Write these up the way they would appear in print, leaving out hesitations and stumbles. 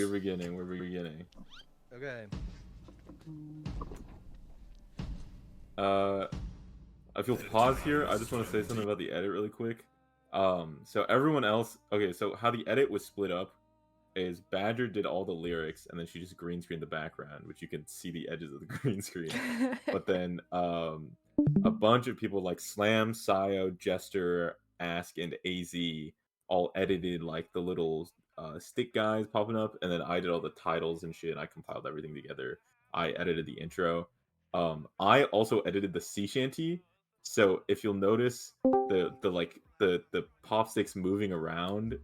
we're beginning. We're beginning. Okay. I feel pause here. I just want to say something about the edit really quick. So everyone else, okay, so how the edit was split up is Badger did all the lyrics and then she just green screened the background, which you can see the edges of the green screen. But then a bunch of people like Slam, Sayo, Jester, Ask, and AZ all edited like the little stick guys popping up, and then I did all the titles and shit. And I compiled everything together. I edited the intro. I also edited the sea shanty. So if you'll notice, the pop sticks moving around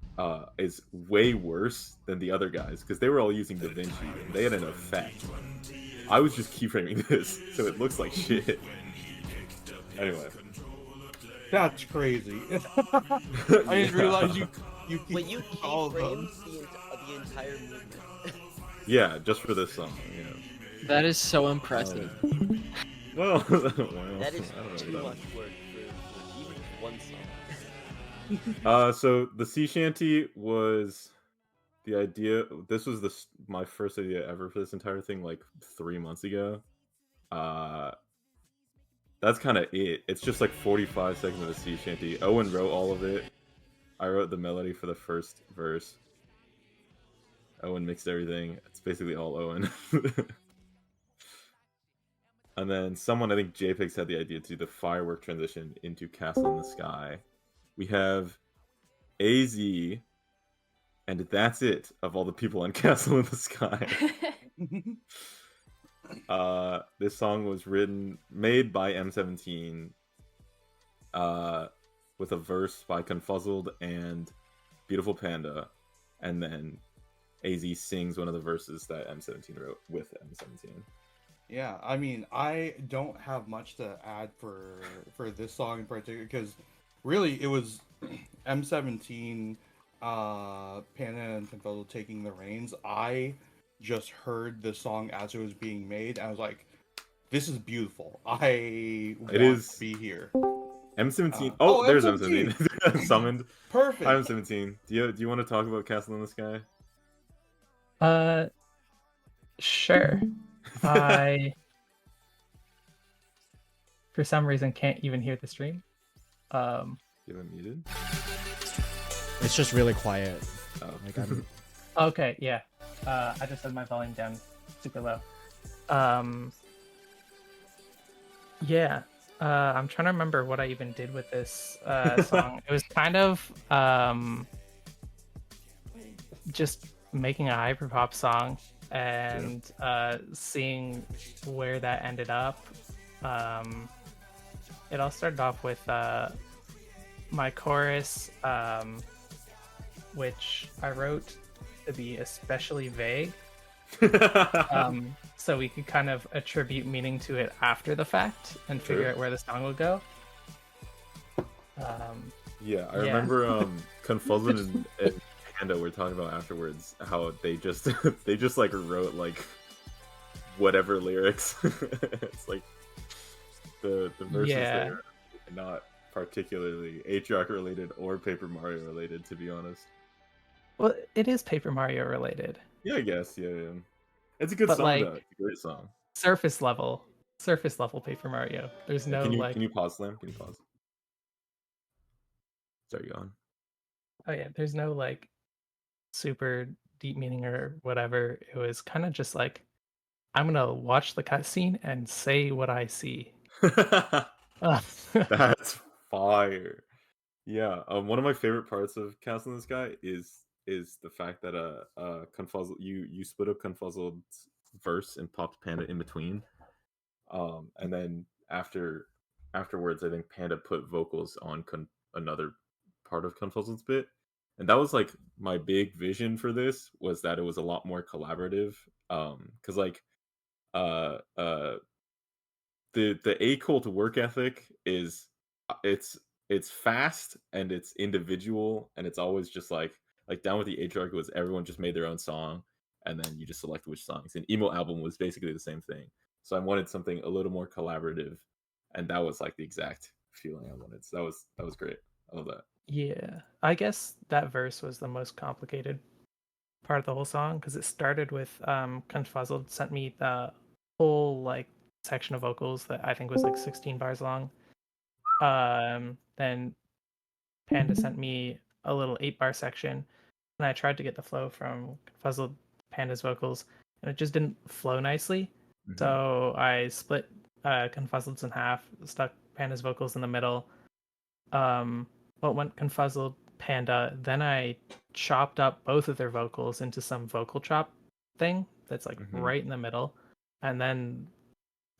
is way worse than the other guys because they were all using DaVinci and they had an effect. I was just keyframing this, so it looks like shit. Anyway, that's crazy. I didn't realize you Wait, you all of keyframed them. the entire movement. Yeah, just for this song. Yeah. That is so impressive. Well, That is too much work for even one song. So the sea shanty was the idea. This was my first idea ever for this entire thing, like 3 months ago. That's kind of it. It's just like 45 seconds of a sea shanty. Owen wrote all of it. I wrote the melody for the first verse. Owen mixed everything. It's basically all Owen. And then someone, I think JPEGs had the idea to do the firework transition into Castle in the Sky. We have AZ, and that's it of all the people on Castle in the Sky. This song was made by M17, with a verse by Confuzzled and Beautiful Panda, and then AZ sings one of the verses that M17 wrote with M17. Yeah, I mean, I don't have much to add for this song in particular because really it was M17, Panda and Confuzzled taking the reins. I just heard the song as it was being made, and I was like, "This is beautiful. I want to be here." M17. There's M17 summoned. Perfect. Hi, M17. Do you want to talk about Castle in the Sky? Sure. I, for some reason, can't even hear the stream. You have it muted? It's just really quiet. Oh. Like I'm... Okay, yeah. I just had my volume down super low. Yeah. I'm trying to remember what I even did with this song. It was kind of just making a hyperpop song and seeing where that ended up. It all started off with my chorus, which I wrote to be especially vague, so we could kind of attribute meaning to it after the fact and figure out where the song would go. Yeah, I remember Confuzzled and Panda were talking about afterwards how they just like wrote like whatever lyrics. It's like the verses there are not particularly H-Rock related or Paper Mario related, to be honest. Well, it is Paper Mario related. Yeah, I guess. Yeah. It's a good song, like, though. It's a great song. Surface level Paper Mario. There's no Can you pause, Slam? Can you pause? Sorry, go on. Oh yeah, there's no like super deep meaning or whatever. It was kind of just like, I'm gonna watch the cutscene and say what I see. That's fire. Yeah, one of my favorite parts of Castle in the Sky is the fact that Confuzzled, you split up Confuzzeled's verse and popped Panda in between, and then afterwards I think Panda put vocals on another part of Confuzzled's bit, and that was like my big vision for this, was that it was a lot more collaborative, because like the A cult work ethic is it's fast and it's individual, and it's always just like Down with the H-Rock was everyone just made their own song and then you just select which songs. And Emo Album was basically the same thing. So I wanted something a little more collaborative, and that was like the exact feeling I wanted. So that was great. I love that. Yeah, I guess that verse was the most complicated part of the whole song because it started with Confuzzled sent me the whole like section of vocals that I think was like 16 bars long. Then Panda sent me a little 8-bar section, and I tried to get the flow from Confuzzled Panda's vocals, and it just didn't flow nicely. Mhm. So I split Confuzzd's in half, stuck Panda's vocals in the middle. Went Confuzzled Panda. Then I chopped up both of their vocals into some vocal chop thing that's like Mhm. right in the middle, and then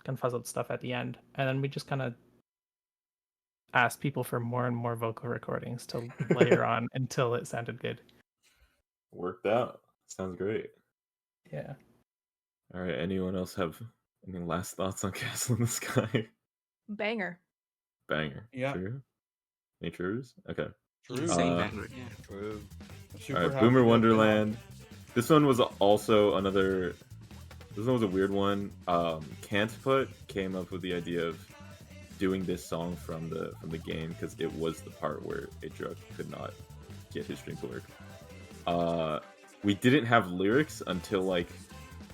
Confuzzled stuff at the end. And then we just kind of asked people for more and more vocal recordings to layer on until it sounded good. Worked out. Sounds great. Yeah. All right. Anyone else have any last thoughts on Castle in the Sky? Banger. Banger. Yeah. True. Any trues? Okay. True. Insane Uh, banger. Yeah. True. Super All right. happy Boomer to have been on. Wonderland. This one was also another. This one was a weird one. Can't Put came up with the idea of doing this song from the game because it was the part where a drug could not get his stream to work. We didn't have lyrics until like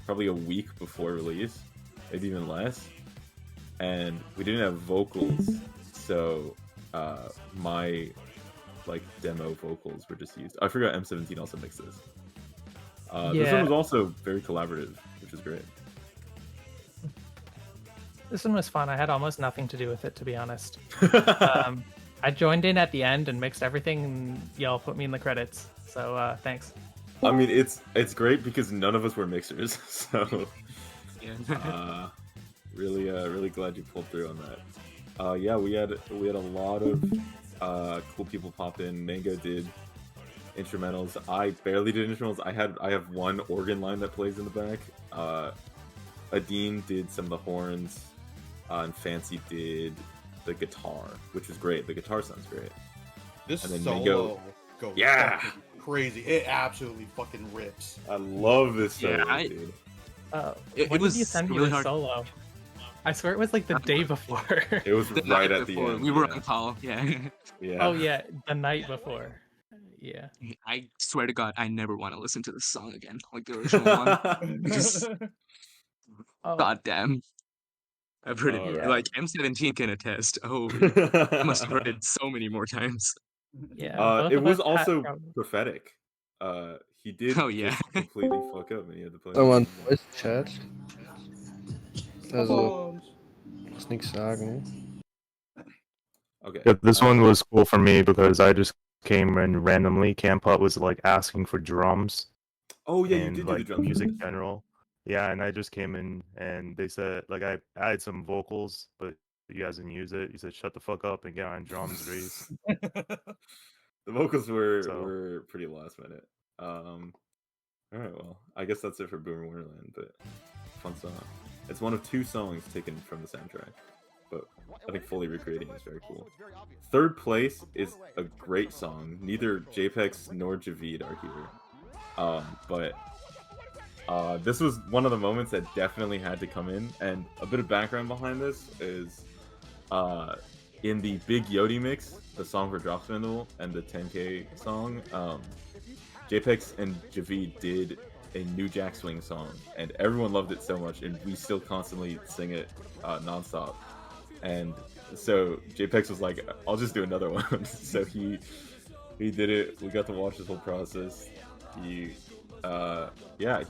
probably a week before release, maybe even less, and we didn't have vocals, so my like demo vocals were just used. I forgot M17 also mixed this. This Yeah. one was also very collaborative, which is great. This one was fun. I had almost nothing to do with it, to be honest. I joined in at the end and mixed everything, and y'all put me in the credits. So thanks. I mean, it's great because none of us were mixers, so Yeah. really glad you pulled through on that. Yeah, we had a lot of cool people pop in. Mango did instrumentals. I barely did instrumentals. I have one organ line that plays in the back. Adine did some of the horns, and Fancy did the guitar, which was great. The guitar sounds great. This And then solo Mango- goes Yeah! fucking crazy. It absolutely fucking rips. I love this solo, Yeah, dude. It When was did you send me really the hard. solo? I swear it was like the day before. It was The right night at the before, end. we were yeah. on call. Yeah. Yeah. Oh yeah, the night before. Yeah. I swear to God, I never want to listen to this song again, like the original one. Just Oh, God damn. I've heard it Alright. like M17 can attest. Oh, I must have heard it so many more times. yeah. Both It of was us had also problems. prophetic. He did Oh, yeah. just completely fuck up and he had to play. Someone voice chat. Also, Bones. muss nichts sagen. Okay. Yeah, this one was cool for me because I just came in randomly. Campot was like asking for drums Oh yeah, you and did do like the drums. music general. Yeah, and I just came in and they said like I added some vocals, but you guys didn't use it. You said shut the fuck up and get on drums, Reese. The vocals were So- were pretty last minute. All right, well, I guess that's it for Boomer Wonderland, but fun song. It's one of 2 songs taken from the soundtrack, but I think fully recreating is very cool. Third place is a great song. Neither JPEX nor Javid are here, but this was one of the moments that definitely had to come in. And a bit of background behind this is in the Big Yodi mix, the song for Drop Spindle and the 10K song, JPEX and Javid did a New Jack Swing song, and everyone loved it so much, and we still constantly sing it nonstop. And so JPEX was like, "I'll just do another one." So he did it. We got to watch this whole process. He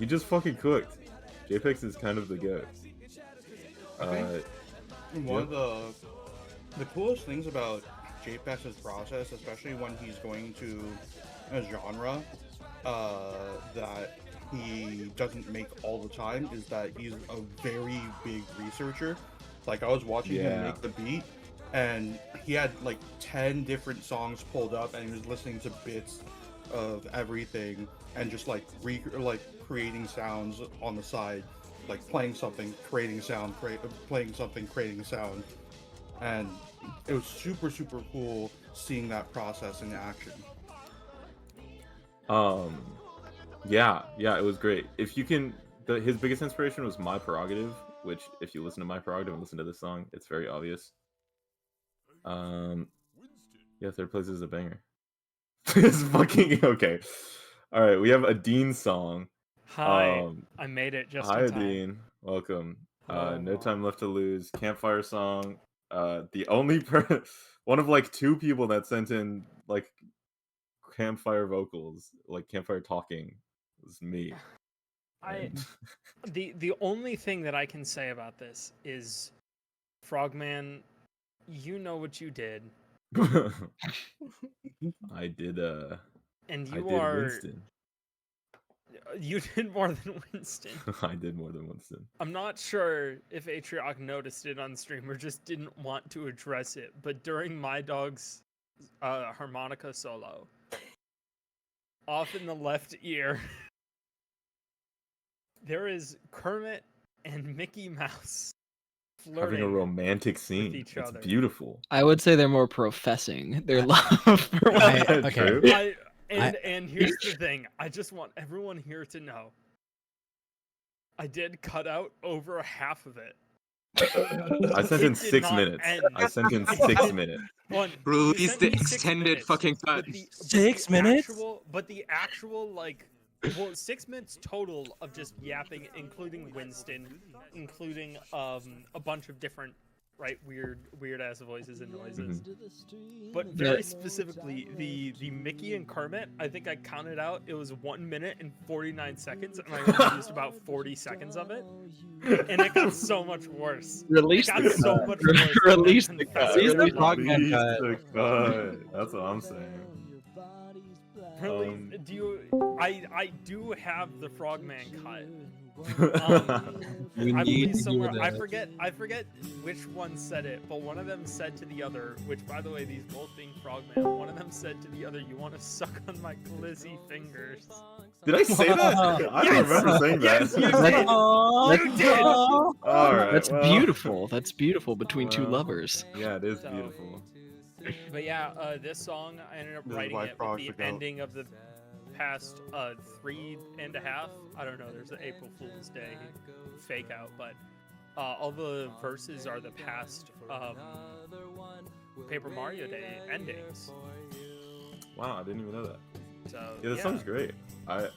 just fucking cooked. JPEX is kind of the goat. One of the coolest things about JPEX's process, especially when he's going to a genre that he doesn't make all the time, is that he's a very big researcher. Like, I was watching him Yeah. make the beat, and he had like 10 different songs pulled up, and he was listening to bits of everything and just like creating sounds on the side, like playing something, creating sound, playing something, creating sound. And it was super cool seeing that process in action. Yeah, it was great. If you can, his biggest inspiration was My Prerogative, which if you listen to My Prerogative and listen to this song, it's very obvious. Yeah, third place is a banger. It's fucking okay. All right, we have a Dean song. Hi, I made it just Hi, in time. Dean. Welcome. Hello. No Time Left to Lose. Campfire song. The only one of like 2 people that sent in like campfire vocals, like campfire talking, was me. And- The only thing that I can say about this is, Frogman, you know what you did, I did. and I you did are. Winston. You did more than Winston. I did more than Winston. I'm not sure if Atrioc noticed it on stream or just didn't want to address it, but during my dog's harmonica solo, off in the left ear, there is Kermit and Mickey Mouse flirting Having a romantic scene. each It's other. beautiful. I would say they're more professing their love for I- one. okay. True. And here's the thing. I just want everyone here to know. I did cut out over half of it. I sent in It did 6 not minutes. end. I sent in 6 minutes. One, you Release sent the me 6 extended minutes, fucking cut. but the 6 minutes? But the actual, like, well, 6 minutes total of just yapping, including Winston, including a bunch of different, right, weird ass voices and noises. But very specifically, the Mickey and Kermit, I think I counted out, it was 1 minute and 49 seconds, and I only used about 40 seconds of it. And it got so much worse. Release It got the so cut. much worse. Release than the I cut. confessed. Release Release the cut. That's what I'm saying. I do have the Frogman cut. We I need believe to somewhere. hear I that. forget which one said it, but one of them said to the other, which by the way, these both being Frogman, one of them said to the other, "You want to suck on my glizzy fingers?" Did I say that? I don't Yes! remember saying that. Yes, you did. Aw, You did. All right. That's well, beautiful. That's beautiful between two well, lovers. Yeah, it is So- beautiful. But yeah, this song I ended up This is writing why it with frogs the are goat. ending of the past 3.5. I don't know. There's an April Fool's Day fake out, but all the verses are the past Paper Mario Day endings. Wow, I didn't even know that. So Yeah, this song's great. I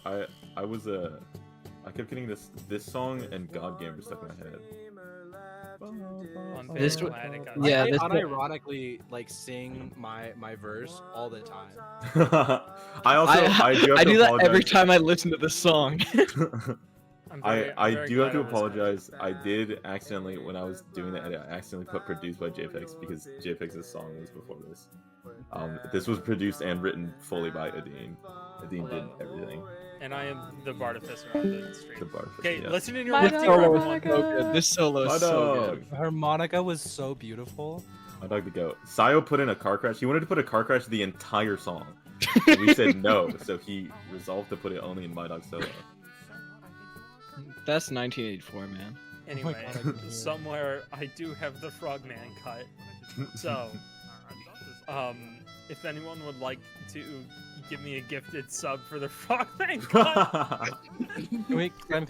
kept getting this song and God Gamer stuck in my head. I'm very This glad it got yeah, I this unironically like sing my verse all the time. I do have I to do that apologize. every time I listen to this song. I'm I very do have glad to it was apologize. I did accidentally, when I was doing the edit, I accidentally put produced by JPEX because JPEX's song was before this. This was produced and written fully by Adine. Adine did everything. And I am the Bartificer on the stream. The Bartificer, Okay, yes. listen in your This left ear, solo everyone. is so good. This solo My is so dog. good. The harmonica was so beautiful. My dog the goat. Sayo put in a car crash. He wanted to put a car crash the entire song. And we said no, so he resolved to put it only in My Dog Solo. That's 1984, man. Anyway, God, I can hear it. somewhere I do have the Frogman cut. So, if anyone would like to give me a gifted sub for the Frogman cut, Can we make It'll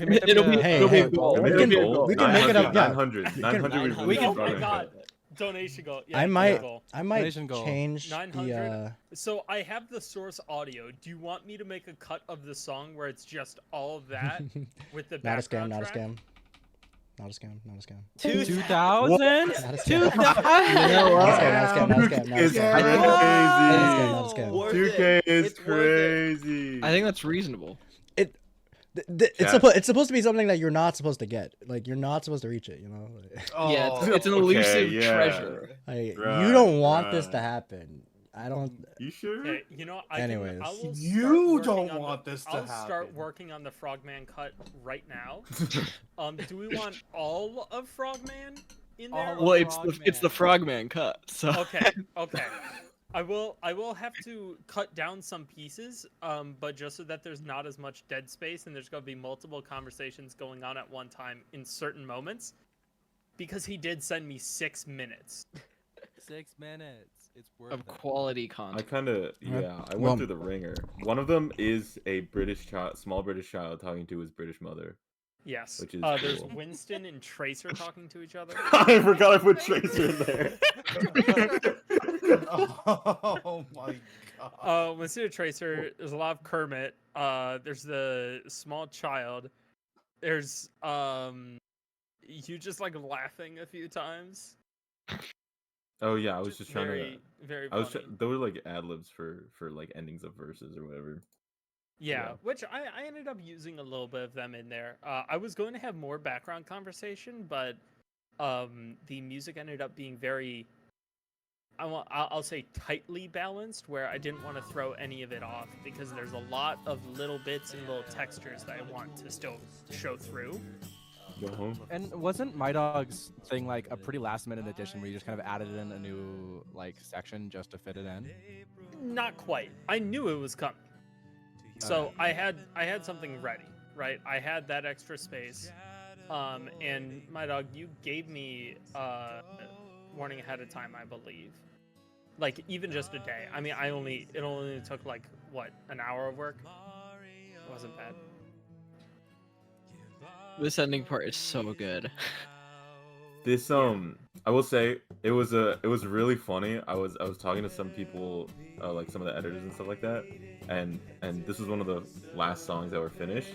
be- that Hey, it'll be hey, a goal. we It'll can- be a goal. we can make it up, yeah. 900. 900 we we can. released Oh my Frogman god, cut. donation goal. Yeah, I goal. might Donation goal. change 900. the. So I have the source audio. Do you want me to make a cut of the song where it's just all of that with the Not a scam. background Not a track? scam. Not a scam. Not a scam. 2000? Not a scam. You know what? Not a scam. Not a scam. Not a It's scam. Not a scam. Not a scam. Worth 2K it. is It's worth it. crazy. I think that's reasonable. It's supposed to be something that you're not supposed to get. Like you're not supposed to reach it. You know. Yeah, Oh, it's an Okay, elusive yeah. treasure. Like, Right, you don't want this right. to happen. I don't. You sure? Okay, you know, I Anyways. will start You working don't on want this to I'll start happen. working on the Frogman cut right now. Do we want all of Frogman in there? All Well, it's the Frogman cut. So Okay, okay. I will have to cut down some pieces, but just so that there's not as much dead space and there's going to be multiple conversations going on at one time in certain moments, because he did send me 6 minutes. 6 minutes. It's worth of it. quality I content. kind of, yeah, I Well- went through the ringer. One of them is a British child, small British child talking to his British mother. Yes. Which is There's cool. Winston and Tracer talking to each other. I forgot I put Tracer in there. Oh my With Pseudo Tracer, there's a lot of Kermit. There's the small child. There's you just like laughing a few times. Oh yeah, I was just trying Very, to. very I was. funny. There were like ad libs for like endings of verses or whatever. Yeah, which I ended up using a little bit of them in there. I was going to have more background conversation, but the music ended up being very, I'll say tightly balanced, where I didn't want to throw any of it off because there's a lot of little bits and little textures that I want to still show through. And wasn't My Dog's thing like a pretty last minute addition where you just kind of added in a new like section just to fit it in? Not quite. I knew it was coming. So I had something ready, right? I had that extra space. And My Dog, you gave me warning ahead of time, I believe. Like even just a day. I mean, it only took like what, an hour of work? It wasn't bad. This ending part is so good. This I will say it was really funny. I was talking to some people, like some of the editors and stuff like that, and this was one of the last songs that were finished.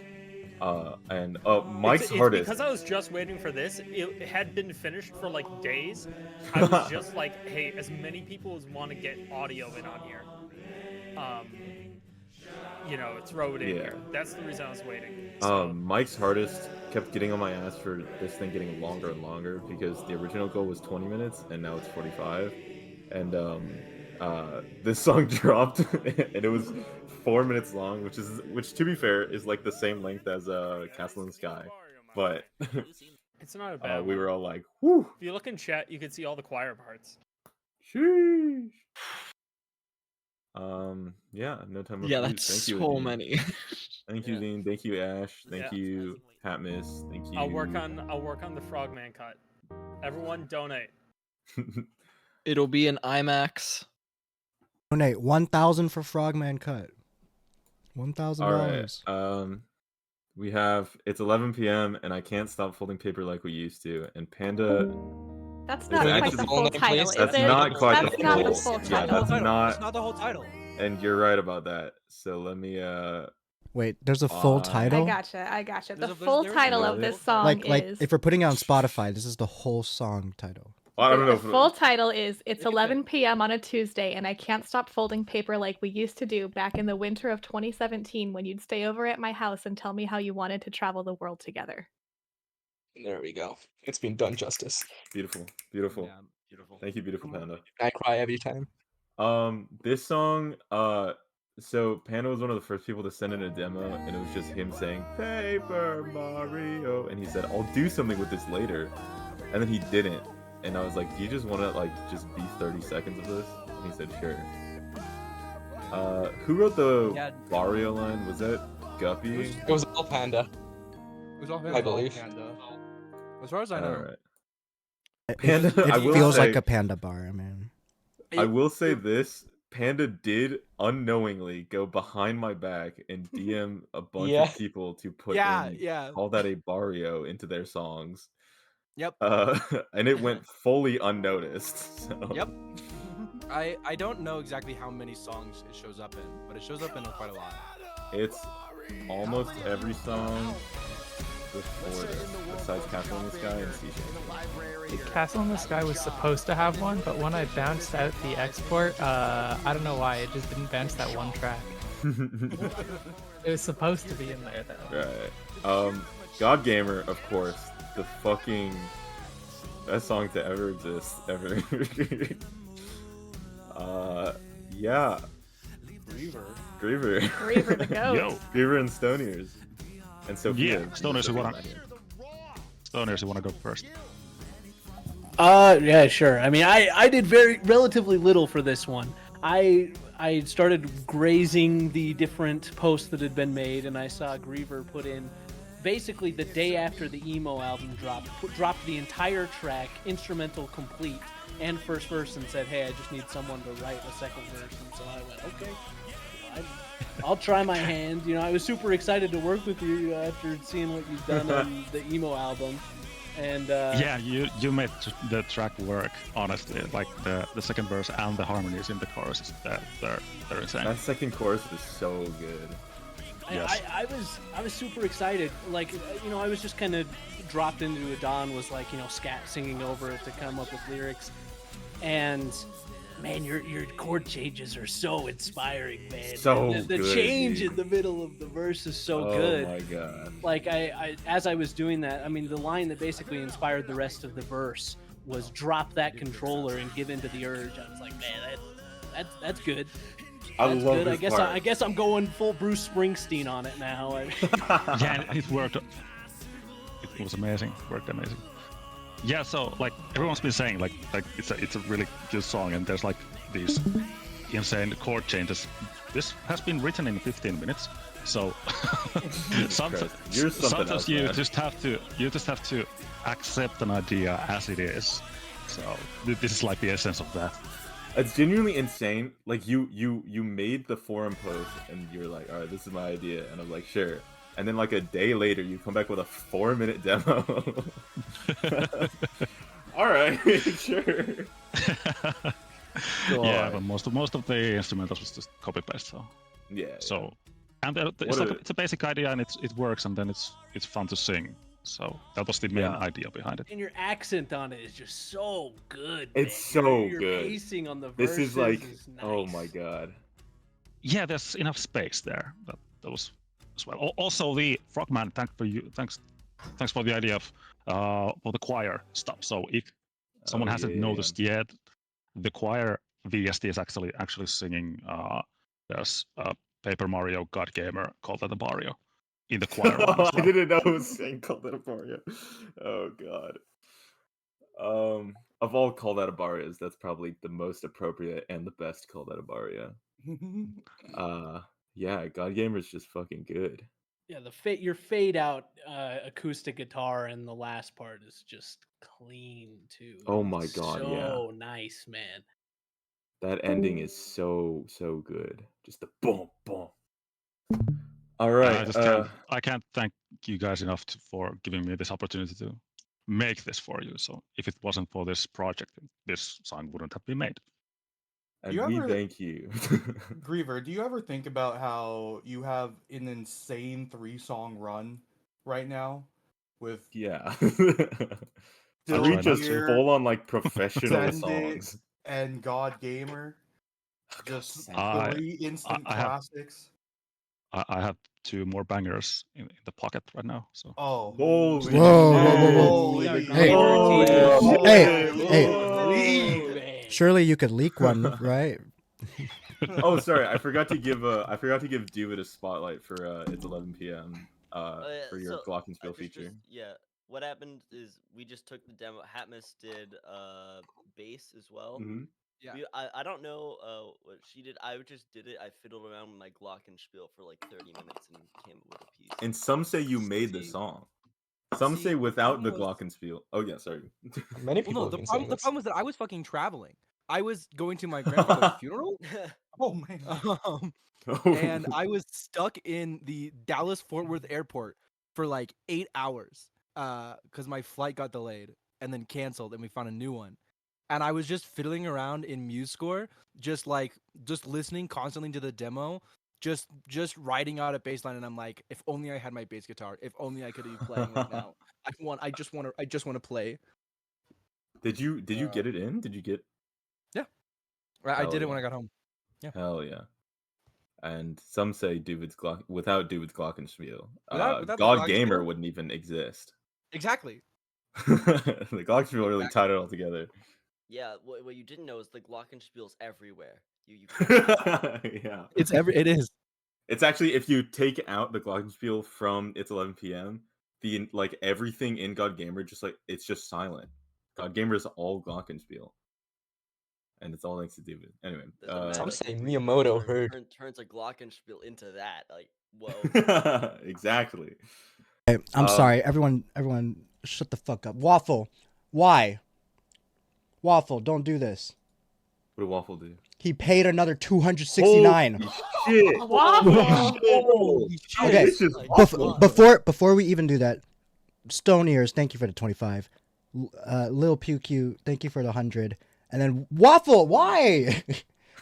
And Mike's hardest. Because I was just waiting for this. It had been finished for like days. I was just like, hey, as many people as want to get audio in on here, throw it in here. That's the reason I was waiting. So. Mike's hardest kept getting on my ass for this thing getting longer and longer because the original goal was 20 minutes and now it's 45. And this song dropped and it was 4 minutes long, which to be fair is like the same length as Castle in the Sky, but it's not a bad we one. were all like, whoo. If you look in chat, you can see all the choir parts. Sheesh. Yeah, no time. Yeah, that's thank you, so Dean. many. Thank you, Dean. Thank you, Ash. Thank you, Hatmiss. Thank you. I'll work on the Frogman cut. Everyone donate. It'll be an IMAX. Donate 1,000 for Frogman cut. $1,000. All right. We have it's 11 p.m. and I can't stop folding paper like we used to. And Panda. That's not quite the full title, is it? That's not quite the full. That's not the full title. Yeah, that's not. That's not the whole title. And you're right about that. So let me. Wait, there's a full title? I gotcha. The full title of this song like is. if we're putting it on Spotify, this is the whole song title. I don't know. The full title is "It's 11 p.m. on a Tuesday, and I can't stop folding paper like we used to do back in the winter of 2017 when you'd stay over at my house and tell me how you wanted to travel the world together." There we go. It's been done justice. Beautiful, beautiful, Yeah, beautiful. Thank you, beautiful Panda. I cry every time. This song, so Panda was one of the first people to send in a demo, and it was just him saying "Paper Mario," and he said, "I'll do something with this later," and then he didn't. And I was like, "Do you just want to like just be 30 seconds of this?" And he said, "Sure." Who wrote the Mario line? Was that Guppy? It was all Panda. It was all I believe. Panda. As far as I know. All right. Panda, I it will feels say- like a panda bar, man. I will say this: Panda did unknowingly go behind my back and DM a bunch Yeah. of people to put Yeah. call that a barrio into their songs. Yep. And it went fully unnoticed. So. Yep. I don't know exactly how many songs it shows up in, but it shows up in quite a lot. It's almost every song before this, besides Castle in the Sky and Sea Change. Castle in the Sky was supposed to have one, but when I bounced out the export, I don't know why, it just didn't bounce that one track. It was supposed to be in there though. Right. God Gamer, of course, the fucking best song to ever exist, ever. Yeah. Griever the goat. Yo. Griever and Stoniers. And Sophia. Yeah, Stoners who wanna go first. Yeah, sure. I mean, I did relatively little for this one. I started grazing the different posts that had been made, and I saw Griever put in basically the day after the emo album dropped the entire track, instrumental complete, and first verse, and said, "Hey, I just need someone to write a second verse." And so I went, "Okay, I'll try my hand." I was super excited to work with you after seeing what you've done on the emo album. And Yeah, you made the track work. Honestly, like the second verse and the harmonies in the chorus, they're insane. That second chorus is so good. Yes. I was super excited. Like, you know, I was just kind of dropped into it. Don was like, you know, scat singing over it to come up with lyrics, and man, your chord changes are so inspiring, man. So the good, change dude. in the middle of the verse is so Oh good. my god. Like I as I was doing that, I mean, the line that basically inspired the rest of the verse was "drop that controller and give in to the urge." I was like, man, that's good. I That's love good. this part. I guess I'm going full Bruce Springsteen on it now. Yeah, it worked. It was amazing. It worked amazing. Yeah, so like everyone's been saying, like it's a really good song, and there's like these insane chord changes. This has been written in 15 minutes, so sometimes you just have to accept an idea as it is. So this is like the essence of that. It's genuinely insane. Like you made the forum post and you're like, all right, this is my idea, and I'm like, sure. And then like a day later, you come back with a 4-minute demo. All right, sure. Yeah, but most of the instrumentals was just copy paste. So yeah. So and it's a basic idea, and it works, and then it's fun to sing. So that was the main idea behind it. And your accent on it is just so good. It's man. so your good. Pacing on the This verses is like, is nice. oh my god. Yeah, there's enough space there. That was as well. Also, the Froggman, thanks for the idea of for the choir stuff. So if someone hasn't noticed yet, the choir VST is actually singing. There's Paper Mario God Gamer called that the Mario in the choir. Line as well. I didn't know it was saying Call That a Barrio. Oh god. Of all Call That a Barrios, that's probably the most appropriate and the best Call That a Barrio. Yeah, God Gamer is just fucking good. Yeah, your fade out acoustic guitar in the last part is just clean too. Oh my god, so nice, man. That ending is so good. Just the boom boom. All right. I can't thank you guys enough for giving me this opportunity to make this for you. So if it wasn't for this project, this song wouldn't have been made. And we thank you. Griever, do you ever think about how you have an insane 3-song run right now with 3 just full on like professional songs and God Gamer? Just 3 instant classics. I have 2 more bangers in the pocket right now. So. Oh. Whoa. Hey. Surely you could leak one, right? Oh, sorry. I forgot to give David a spotlight for it's 11 p.m. For your Glockenspiel feature. What happened is we just took the demo. Hatmus did bass as well. Mm-hmm. Yeah. I don't know what she did. I just did it. I fiddled around with my Glockenspiel for like 30 minutes and came up with a piece. And some say you made the song. Some say without the Glockenspiel. Oh yeah, sorry. Many people. Well, no, the problem was that I was fucking traveling. I was going to my grandfather's funeral. Oh man. And I was stuck in the Dallas-Fort Worth airport for like 8 hours because my flight got delayed and then canceled, and we found a new one. And I was just fiddling around in MuseScore, just listening constantly to the demo, just writing out a bass line, and I'm like, if only I had my bass guitar, if only I could be playing right now. I just want to play. Did you get it in? Did you get? Yeah, I did it when I got home. Yeah. Hell yeah. And some say without David's Glockenspiel, without God Gamer wouldn't even exist. Exactly. The Glockenspiel really tied it all together. Yeah, what you didn't know is the Glockenspiel's everywhere. Yeah. It is. It's actually, if you take out the Glockenspiel from It's 11 p.m., everything in God Gamer it's just silent. God Gamer is all Glockenspiel. And it's all thanks to David. Anyway. I'm saying Miyamoto turns a Glockenspiel into that. Like, whoa. Exactly. Hey, I'm sorry. Everyone shut the fuck up. Waffle. Why? Waffle, don't do this. What did Waffle do? He paid another $269. Holy shit. Okay. Before we even do that, Stone Ears, thank you for the 25. Lil Pew Q, thank you for the 100. And then Waffle, why?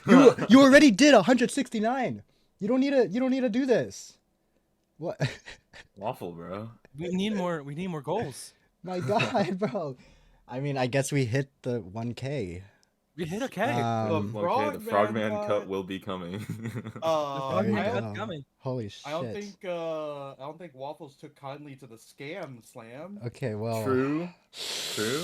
you already did 169. You don't need to do this. What? Waffle, bro. We need more goals. My God, bro. I mean, I guess we hit the 1K. We hit a K. The Frogman cut will be coming. Holy shit. I don't think Waffles took kindly to the scam slam. Okay, well. True.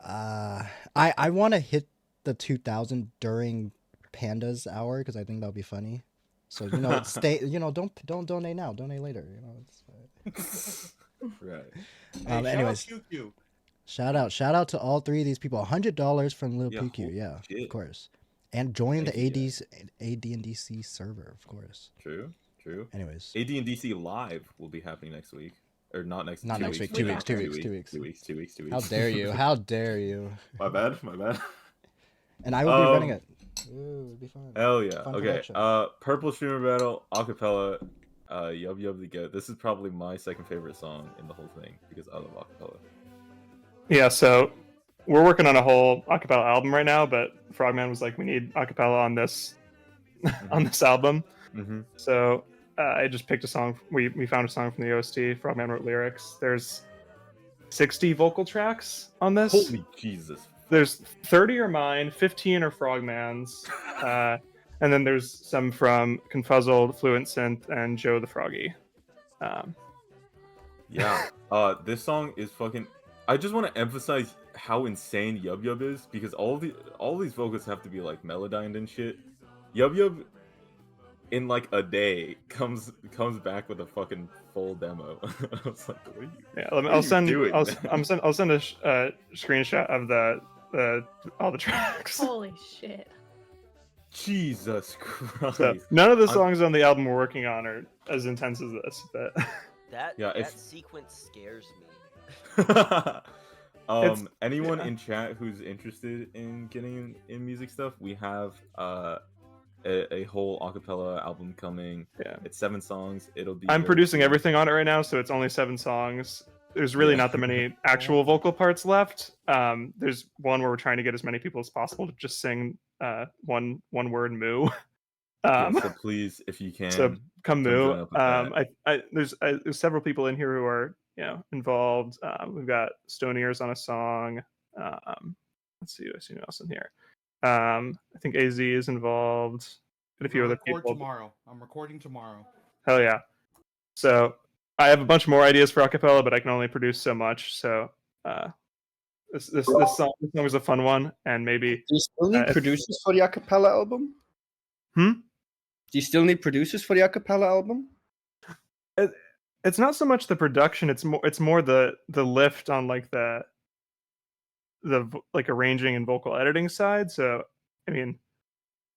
I want to hit the 2,000 during Panda's hour because I think that'll be funny. So don't donate now, donate later. It's right. Anyways, shout out to all three of these people. $100 from Lil PQ, yeah, shit. of course, and join the AD&DC server, of course. True. Anyways, AD&DC live will be happening next week, or not next. Not next week. 2 weeks. 2 weeks. How dare you? How dare you? My bad. And I will be running it. Ooh, it'll be fun. Hell yeah. Fun Okay. production. Purple Streamer Battle acapella. Yub the Goat. This is probably my second favorite song in the whole thing because I love acapella. Yeah, so we're working on a whole acapella album right now, but Frogman was like, we need acapella on this on this album. Mm-hmm. So I just picked a song. We found a song from the OST. Frogman wrote lyrics. There's 60 vocal tracks on this. Holy Jesus. There's 30 are mine, 15 are Frogman's, and then there's some from Confuzzled, Fluent Synth, and Joe the Froggy. Yeah. This song is fucking. I just want to emphasize how insane Yub is because all these vocals have to be like melodined and shit. Yub in like a day comes back with a fucking full demo. I was like, what are you? Yeah, I'll send a screenshot of all the tracks. Holy shit. Jesus Christ. So, none of the songs on the album we're working on are as intense as this, but that sequence scares me. Anyone in chat who's interested in getting in music stuff, we have a whole acapella album coming. Yeah, it's 7 songs. It'll be. I'm producing everything on it right now, so it's only 7 songs. There's really not that many actual vocal parts left. There's one where we're trying to get as many people as possible to just sing one word moo. So please, if you can, so come moo. join up with There's several people in here who are involved. We've got Stone Ears on a song. Let's see who else in here. I think AZ is involved, and a few other people. I'm recording tomorrow. Hell yeah! So I have a bunch more ideas for acapella, but I can only produce so much. So this song is a fun one, and maybe. Do you still need producers for the acapella album? Do you still need producers for the acapella album? It's not so much the production; it's more the lift on like the like arranging and vocal editing side. So I mean,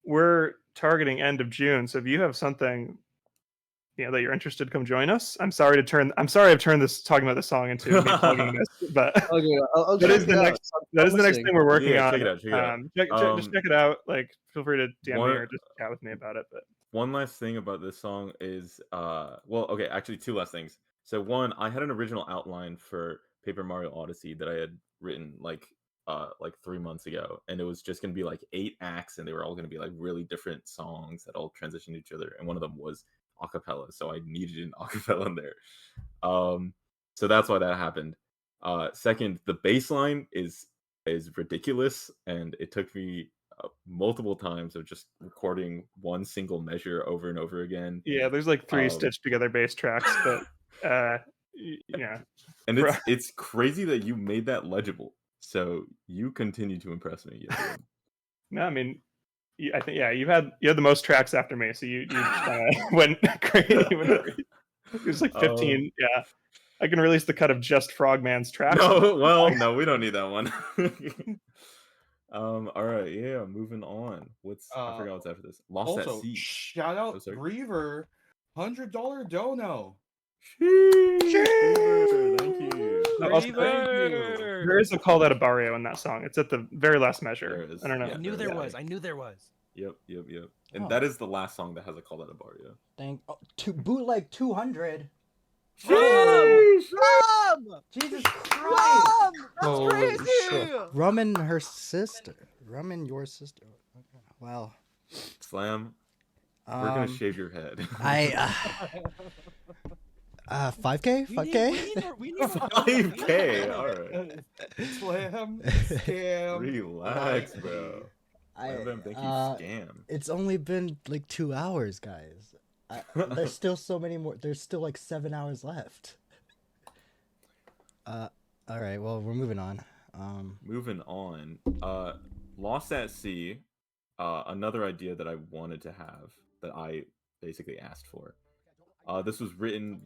we're targeting end of June. So if you have something that you're interested, come join us. I'm sorry I've turned this talking about the song into me plugging this, but that is the next thing we're working on. Check it out. Just check it out. Like, feel free to DM me or just chat with me about it. But one last thing about this song is actually 2 last things. So one, I had an original outline for Paper Mario Odyssey that I had written like 3 months ago, and it was just gonna be like 8 acts, and they were all gonna be like really different songs that all transitioned to each other, and one of them was acapella, so I needed an acapella in there. So that's why that happened. Second, the bass line is ridiculous, and it took me multiple times of just recording one single measure over and over again. Yeah, there's like 3 stitched together bass tracks, but yeah. And it's crazy that you made that legible. So you continue to impress me. No, I mean, I think you had the most tracks after me, so you went crazy. It was like 15. Yeah, I can release the cut of just Frogman's tracks. No, we don't need that one. All right, yeah, moving on. I forgot what's after this. Lost at Sea. Shout out Griever, $100 dono. Griever, thank you. There is a call out of Barrio in that song. It's at the very last measure. I don't know. I knew there was. Yep. And that is the last song that has a call out of Barrio. Bootleg 200. Sheesh! Jesus Christ! Holy shit. Rum and her sister. Rum and your sister. Okay. Wow. Slam. We're gonna shave your head. 5K? 5K? We need 5K. All right. Slam. Scam. Relax, bro. Thank you, scam. It's only been like 2 hours, guys. There's still so many more. There's still like 7 hours left. All right. Well, we're moving on. Moving on. Lost at Sea. Another idea that I wanted to have that I basically asked for. This was written,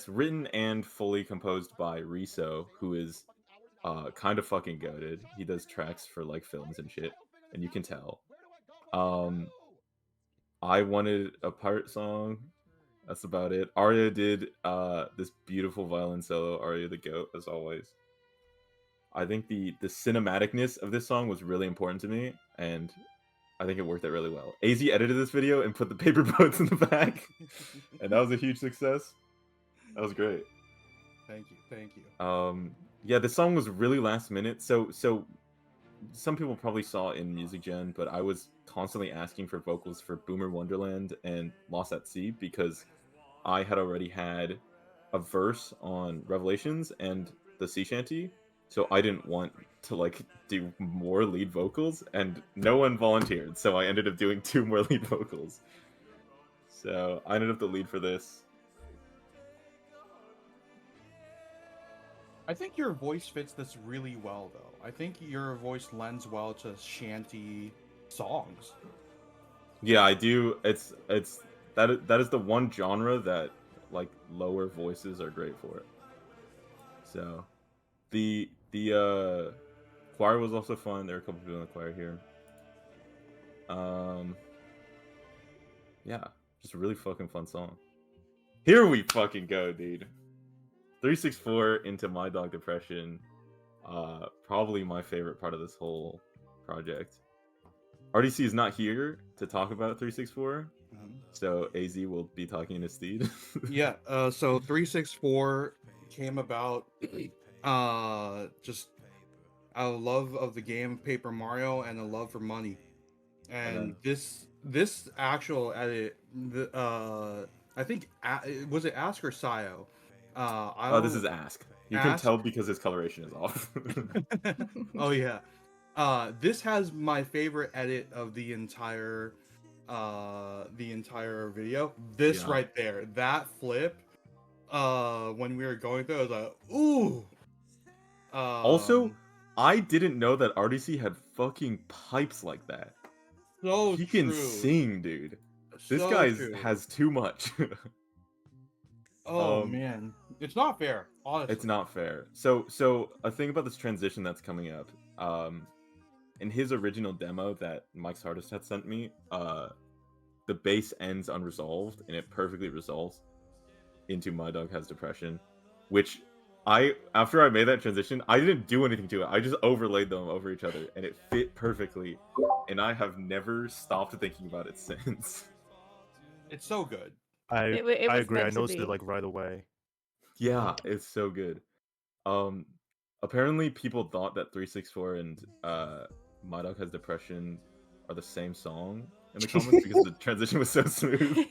written and fully composed by Riso, who is kind of fucking goated. He does tracks for like films and shit, and you can tell. I wanted a pirate song. That's about it. Arya did this beautiful violin solo. Arya the goat, as always. I think the cinematicness of this song was really important to me, and I think it worked out really well. AZ edited this video and put the paper boats in the back, and that was a huge success. That was great. Thank you. Yeah, this song was really last minute. So some people probably saw in Music Gen, but I was constantly asking for vocals for Boomer Wonderland and Lost at Sea because I had already had a verse on Revelations and the sea shanty, so I didn't want to like do more lead vocals, and no one volunteered, so I ended up doing 2 more lead vocals. So I ended up the lead for this. I think your voice fits this really well, though. I think your voice lends well to shanty songs. Yeah, I do. It's that is the one genre that like lower voices are great for it. So the choir was also fun. There are a couple people in the choir here. Yeah, just a really fucking fun song. Here we fucking go, dude. 364 into My Dog Depression. Probably my favorite part of this whole project. RDC is not here to talk about 364, so AZ will be talking to Steed. Yeah, so 364 came about just out of love of the game Paper Mario and a love for money. And this actual edit, I think, was it Ask or Sayo? This is Ask. You can tell because his coloration is off. Oh yeah. This has my favorite edit of the entire video. This right there, that flip, when we were going through, I was like, ooh. Also, I didn't know that RDC had fucking pipes like that. So he can true. sing, dude. This So guy true. has too much. Oh man, it's not fair. Honestly, it's not fair. So a thing about this transition that's coming up. In his original demo that Mike's Hardest had sent me, the bass ends unresolved, and it perfectly resolves into My Dog Has Depression, which after I made that transition, I didn't do anything to it. I just overlaid them over each other, and it fit perfectly, and I have never stopped thinking about it since. It's so good. I It was agree. I meant to noticed be. it like right away. Yeah, it's so good. Apparently people thought that 364 and My Dog Has Depression are the same song in the comments because the transition was so smooth.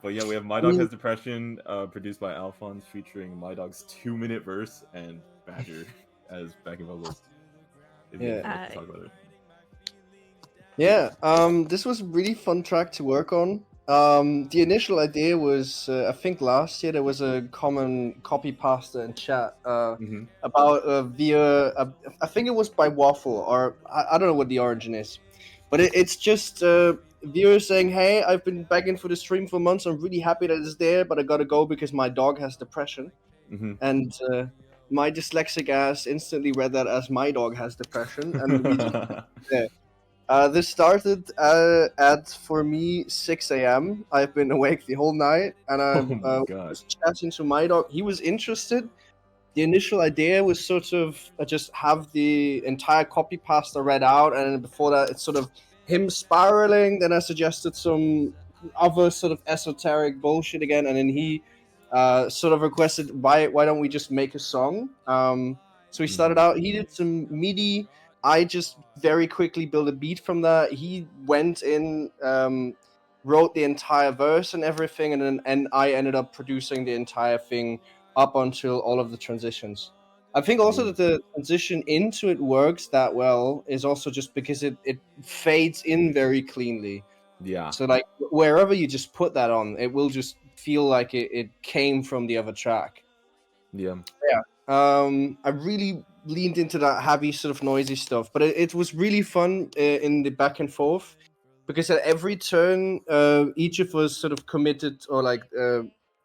But yeah, we have My Dog Has Depression, produced by Alphonse, featuring My Dog's 2-minute verse and Badger as backing vocals. If you guys would like to talk about it. Yeah, this was a really fun track to work on. The initial idea was, I think last year there was a common copy pasta in chat about I think it was by Waffle, or I don't know what the origin is, but it's just viewers saying, hey, I've been begging for the stream for months, I'm really happy that it's there, but I gotta go because my dog has depression. And my dyslexic ass instantly read that as my dog has depression, and we just, this started at, for me, 6 a.m. I've been awake the whole night, and I was chatting to my dog. He was interested. The initial idea was sort of just have the entire copy pasta read out, and before that, it's sort of him spiraling. Then I suggested some other sort of esoteric bullshit again, and then he sort of requested why don't we just make a song. So we started out. He did some MIDI. I just very quickly built a beat from that. He went in, wrote the entire verse and everything, and I ended up producing the entire thing up until all of the transitions. I think also that the transition into it works that well is also just because it fades in very cleanly. Yeah. So like wherever you just put that on, it will just feel like it came from the other track. Yeah. Yeah. I really leaned into that heavy sort of noisy stuff, but it was really fun in the back and forth because at every turn, each of us sort of committed or like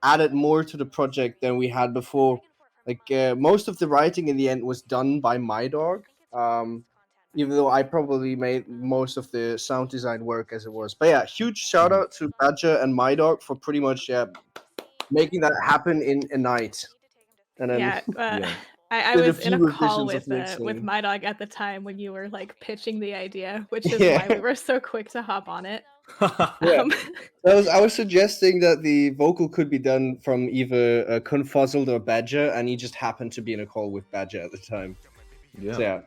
added more to the project than we had before. Like most of the writing in the end was done by my dog. Even though I probably made most of the sound design work as it was. But yeah, huge shout out to Badger and my dog for pretty much making that happen in a night. And then Yeah, I did a was in a few call revisions of with mixing. my dog at the time when you were like pitching the idea, which is Yeah. why we were so quick to hop on it. Yeah. I was suggesting that the vocal could be done from either Confuzzled or Badger, and he just happened to be in a call with Badger at the time. Yeah. So, yeah.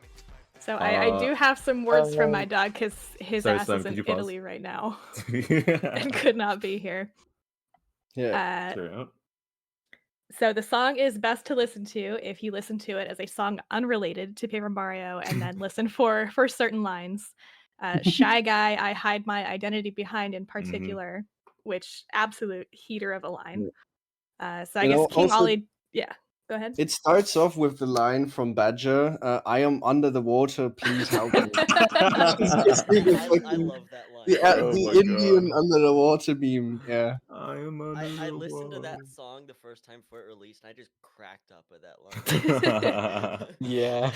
So I do have some words from my dog because his Sorry, ass Sam, is could in you pause? Italy right now and could not be here. Yeah. So the song is best to listen to if you listen to it as a song unrelated to Paper Mario and then listen for certain lines. Shy Guy, I hide my identity behind in particular, which absolute heater of a line. So I You guess know, King also- Ollie, yeah, go ahead. It starts off with the line from Badger, I am under the water, please help me. I love that line. The Indian under the water meme, yeah. I listened to that song the first time before it released, and I just cracked up at that line. Yeah.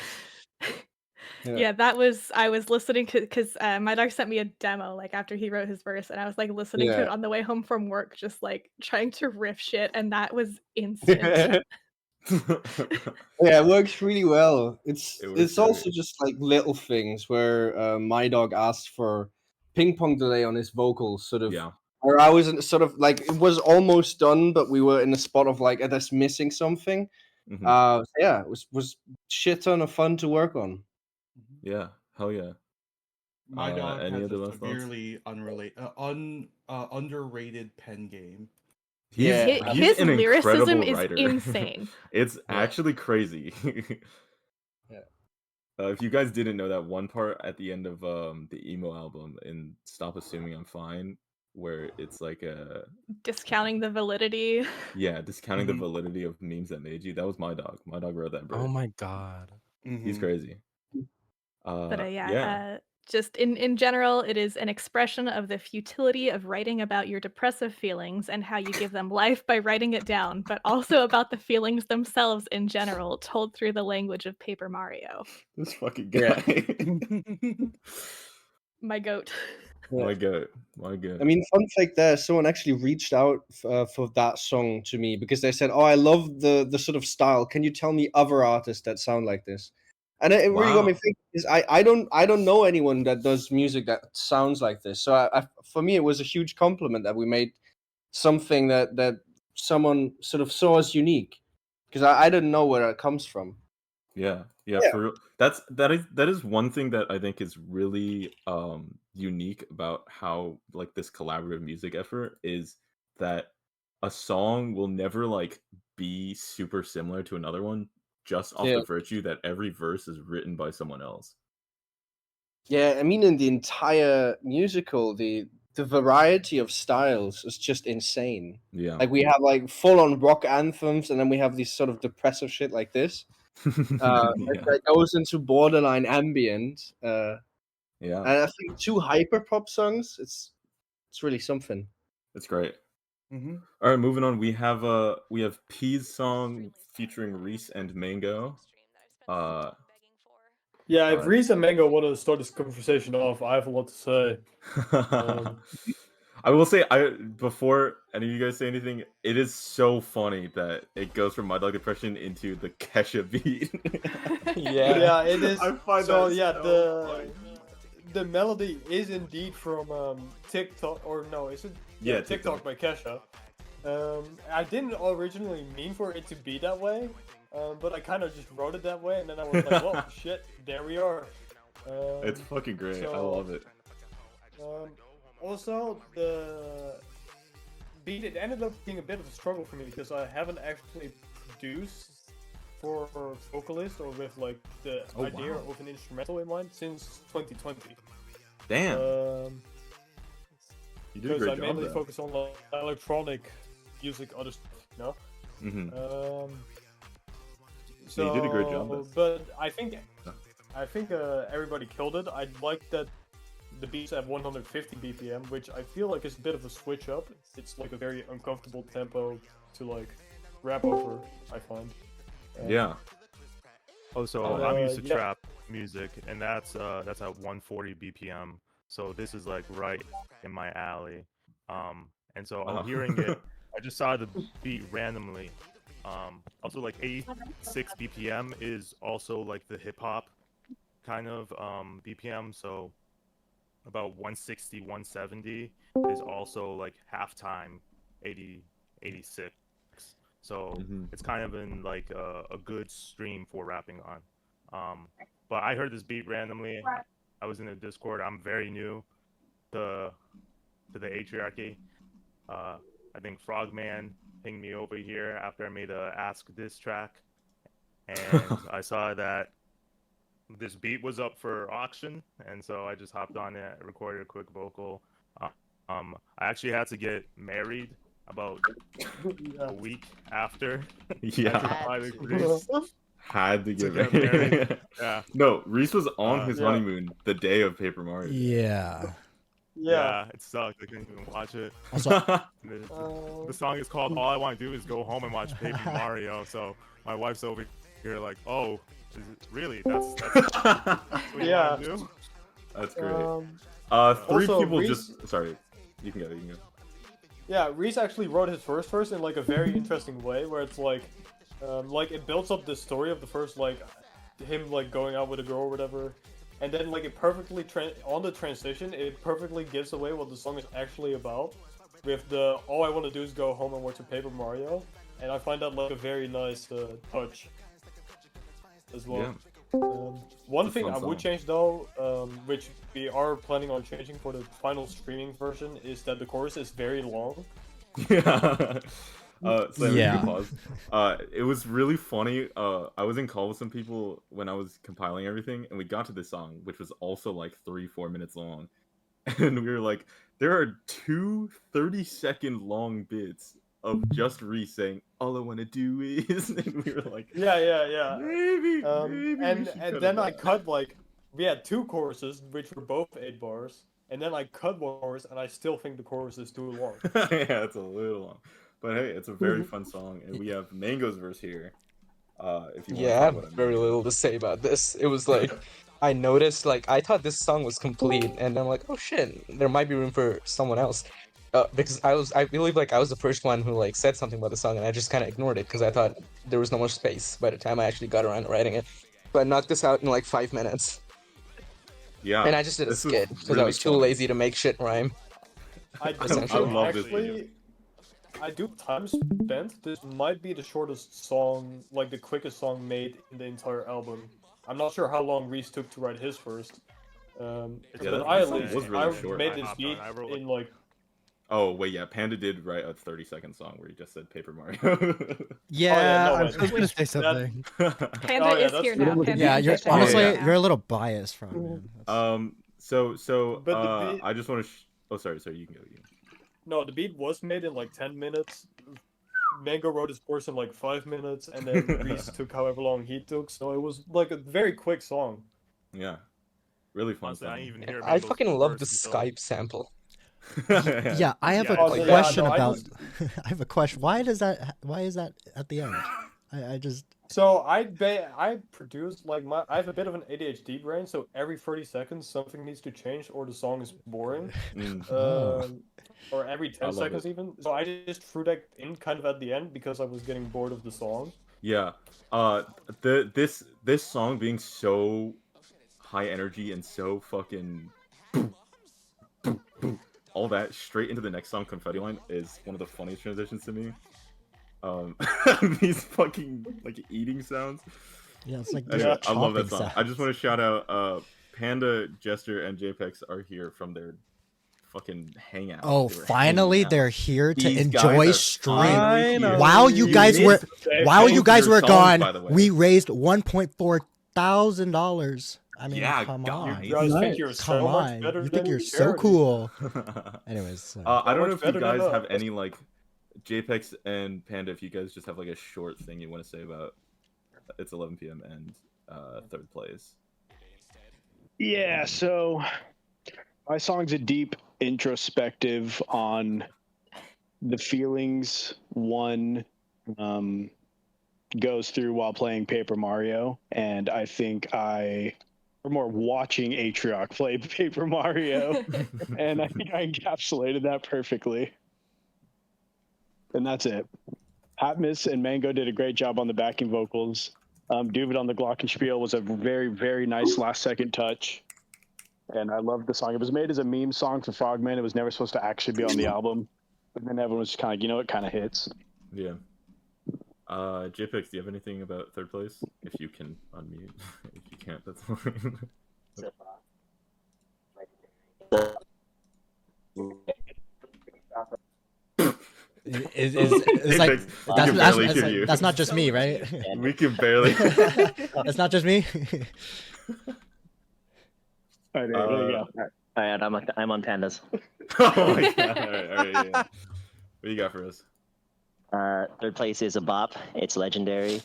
Yeah, that was I was listening to because my dog sent me a demo like after he wrote his verse, and I was like listening to Yeah. it on the way home from work, just like trying to riff shit, and that was instant. Yeah, it works really well. It works It's also just like little things where my dog asked for ping pong delay on his vocals, sort of. Yeah. Or I was in sort of like it was almost done, but we were in a spot of like that's missing something. Yeah, it was shit ton of fun to work on. Yeah. Hell yeah. My dog any has other a last thoughts? severely underrated pen game. He's His an lyricism incredible is writer. insane. It's actually crazy. If you guys didn't know that one part at the end of the emo album in Stop Assuming I'm Fine, where it's like a Discounting the validity. discounting the validity of memes that made you. That was my dog. My dog wrote that bridge. Oh my god. He's crazy. But just in general, it is an expression of the futility of writing about your depressive feelings and how you give them life by writing it down, but also about the feelings themselves in general, told through the language of Paper Mario. This fucking guy. My goat. My goat. My goat. I mean, fun fact there, someone actually reached out for that song to me because they said, "Oh, I love the sort of style. Can you tell me other artists that sound like this?" And it really got me thinking. Is I don't know anyone that does music that sounds like this. So for me, it was a huge compliment that we made something that someone sort of saw as unique because I didn't know where it comes from. Yeah. For real. That is one thing that I think is really unique about how like this collaborative music effort is that a song will never like be super similar to another one just off the virtue that every verse is written by someone else. Yeah, I mean in the entire musical, the variety of styles is just insane. Yeah. Like we have like full on rock anthems and then we have these sort of depressive shit like this. That goes into borderline ambient. And I think 2 hyper pop songs. It's really something. It's great. All right, moving on. We have P's song featuring Reese and Mango. Yeah, if Reese and Mango want to start this conversation off, I have a lot to say. I will say, before any of you guys say anything, it is so funny that it goes from My Dog Depression into the Kesha beat. Yeah, it is. I find so that yeah, so the melody is indeed from TikTok, or no, is it? Yeah, TikTok by Kesha. I didn't originally mean for it to be that way, but I kind of just wrote it that way, and then I was like, "Whoa, shit! There we are." It's fucking great. I love it. Also, the beat, it ended up being a bit of a struggle for me because I haven't actually produced for vocalist or with like the idea of an instrumental in mind since 2020. Damn. You did a Because great I job. mainly Then. focus on like, electronic music, other stuff, you know. So, you did a great job. Then. But I think everybody killed it. I like that the beats at 150 BPM, which I feel like is a bit of a switch up. It's like a very uncomfortable tempo to like rap over, I find. Yeah. Oh, so I'm used to trap music, and that's at 140 BPM. So this is like right in my alley. And so I'm hearing it. I just saw the beat randomly. Also like 86 BPM is also like the hip hop kind of BPM. So about 160, 170 is also like halftime 80, 86. So it's kind of in like a good stream for rapping on. But I heard this beat randomly. I was in a Discord. I'm very new to the Atriarchy. I think Froggman pinged me over here after I made a Ask This track, and I saw that this beat was up for auction, and so I just hopped on it, recorded a quick vocal. I actually had to get married about a week after. Had to get married. Yeah. No, Reese was on his honeymoon the day of Paper Mario. Yeah, it sucked. I couldn't even watch it. The song is called "All I Want to Do Is Go Home and Watch Paper Mario." So my wife's over here like, "Oh, is it really? That's what you want to do?" That's great. Three Also, people Reese... just. Sorry, you can go. Yeah, Reese actually wrote his first verse in like a very interesting way, where it's like it builds up the story of the first, like him like going out with a girl or whatever. And then, like, it perfectly on the transition, it perfectly gives away what the song is actually about. With the all I want to do is go home and watch a Paper Mario, and I find that like a very nice touch as well. Yeah. One thing I would change though, which we are planning on changing for the final streaming version, is that the chorus is very long. Yeah. Pause. It was really funny. I was in call with some people when I was compiling everything, and we got to this song, which was also like 3-4 minutes long. And we were like, there are two 30-second long bits of just Reese saying, "All I want to do is," and we were like, Yeah. Maybe. And then I cut like we had two choruses, which were both 8 bars, and then I cut one chorus, and I still think the chorus is too long. Yeah, it's a little long. But hey, it's a very fun song, and we have Mango's verse here. If you want I have very little to say about this. It was like, I noticed, like, I thought this song was complete, and I'm like, oh shit, there might be room for someone else. Because I believe, like, I was the first one who, like, said something about the song, and I just kind of ignored it, because I thought there was no more space by the time I actually got around to writing it. But I knocked this out in, like, 5 minutes. Yeah. And I just did a skit, because I was too lazy to make shit rhyme. I love this. I do time spent. This might be the shortest song, like the quickest song made in the entire album. I'm not sure how long Reese took to write his first. But I made this beat in like. Oh wait, yeah, Panda did write a 30-second song where he just said Paper Mario. I was gonna say something. Panda is here now. Yeah, you're honestly you're a little biased from. So I just want to. Oh, sorry, you can go. No, the beat was made in like 10 minutes. Mango wrote his course in like 5 minutes, and then Reese took however long he took. So it was like a very quick song. Yeah, really fun. I fucking love the Skype sample. Yeah, I have a question about. I have a question. Why is that at the end? I just. So I produce like I have a bit of an ADHD brain, so every 30 seconds something needs to change or the song is boring. Or every 10 seconds even. So I just threw that in kind of at the end because I was getting bored of the song. Yeah. This song being so high energy and so fucking all that straight into the next song, Confetti Line, is one of the funniest transitions to me. These fucking like eating sounds. Yeah, it's like Anyway, just I love that chopping song. I just want to shout out Panda, Jester, and JPEX are here from their fucking hangout. Oh, They were finally hanging out. they're here to These guys enjoy are stream. finally here. While you guys were missed both your songs, by the way. we raised $1,400. I mean, Yeah, come guys. on. You guys think you're Come so much on. better You think than you're so charity. cool. Anyways, I don't know much if you better than guys have us. any like JPEX and Panda. If you guys just have like a short thing you want to say about It's 11 p.m. and third place. Yeah, so my song's a deep introspective on the feelings one goes through while playing Paper Mario, and I think or more watching Atrioc play Paper Mario, and I think I encapsulated that perfectly. And that's it. Hatmus and Mango did a great job on the backing vocals. Duvid on the glockenspiel was a very, very nice last-second touch. And I loved the song. It was made as a meme song for Froggman. It was never supposed to actually be on the album. But then everyone was just kind of like, it kind of hits. Yeah. JPEX, do you have anything about third place? If you can unmute. If you can't, that's fine. It's like that's not just me, right? We can barely. That's not just me. All right, there you go. All right, I'm on Pandas. Oh my god! All right, yeah. What do you got for us? Third place is a bop. It's legendary.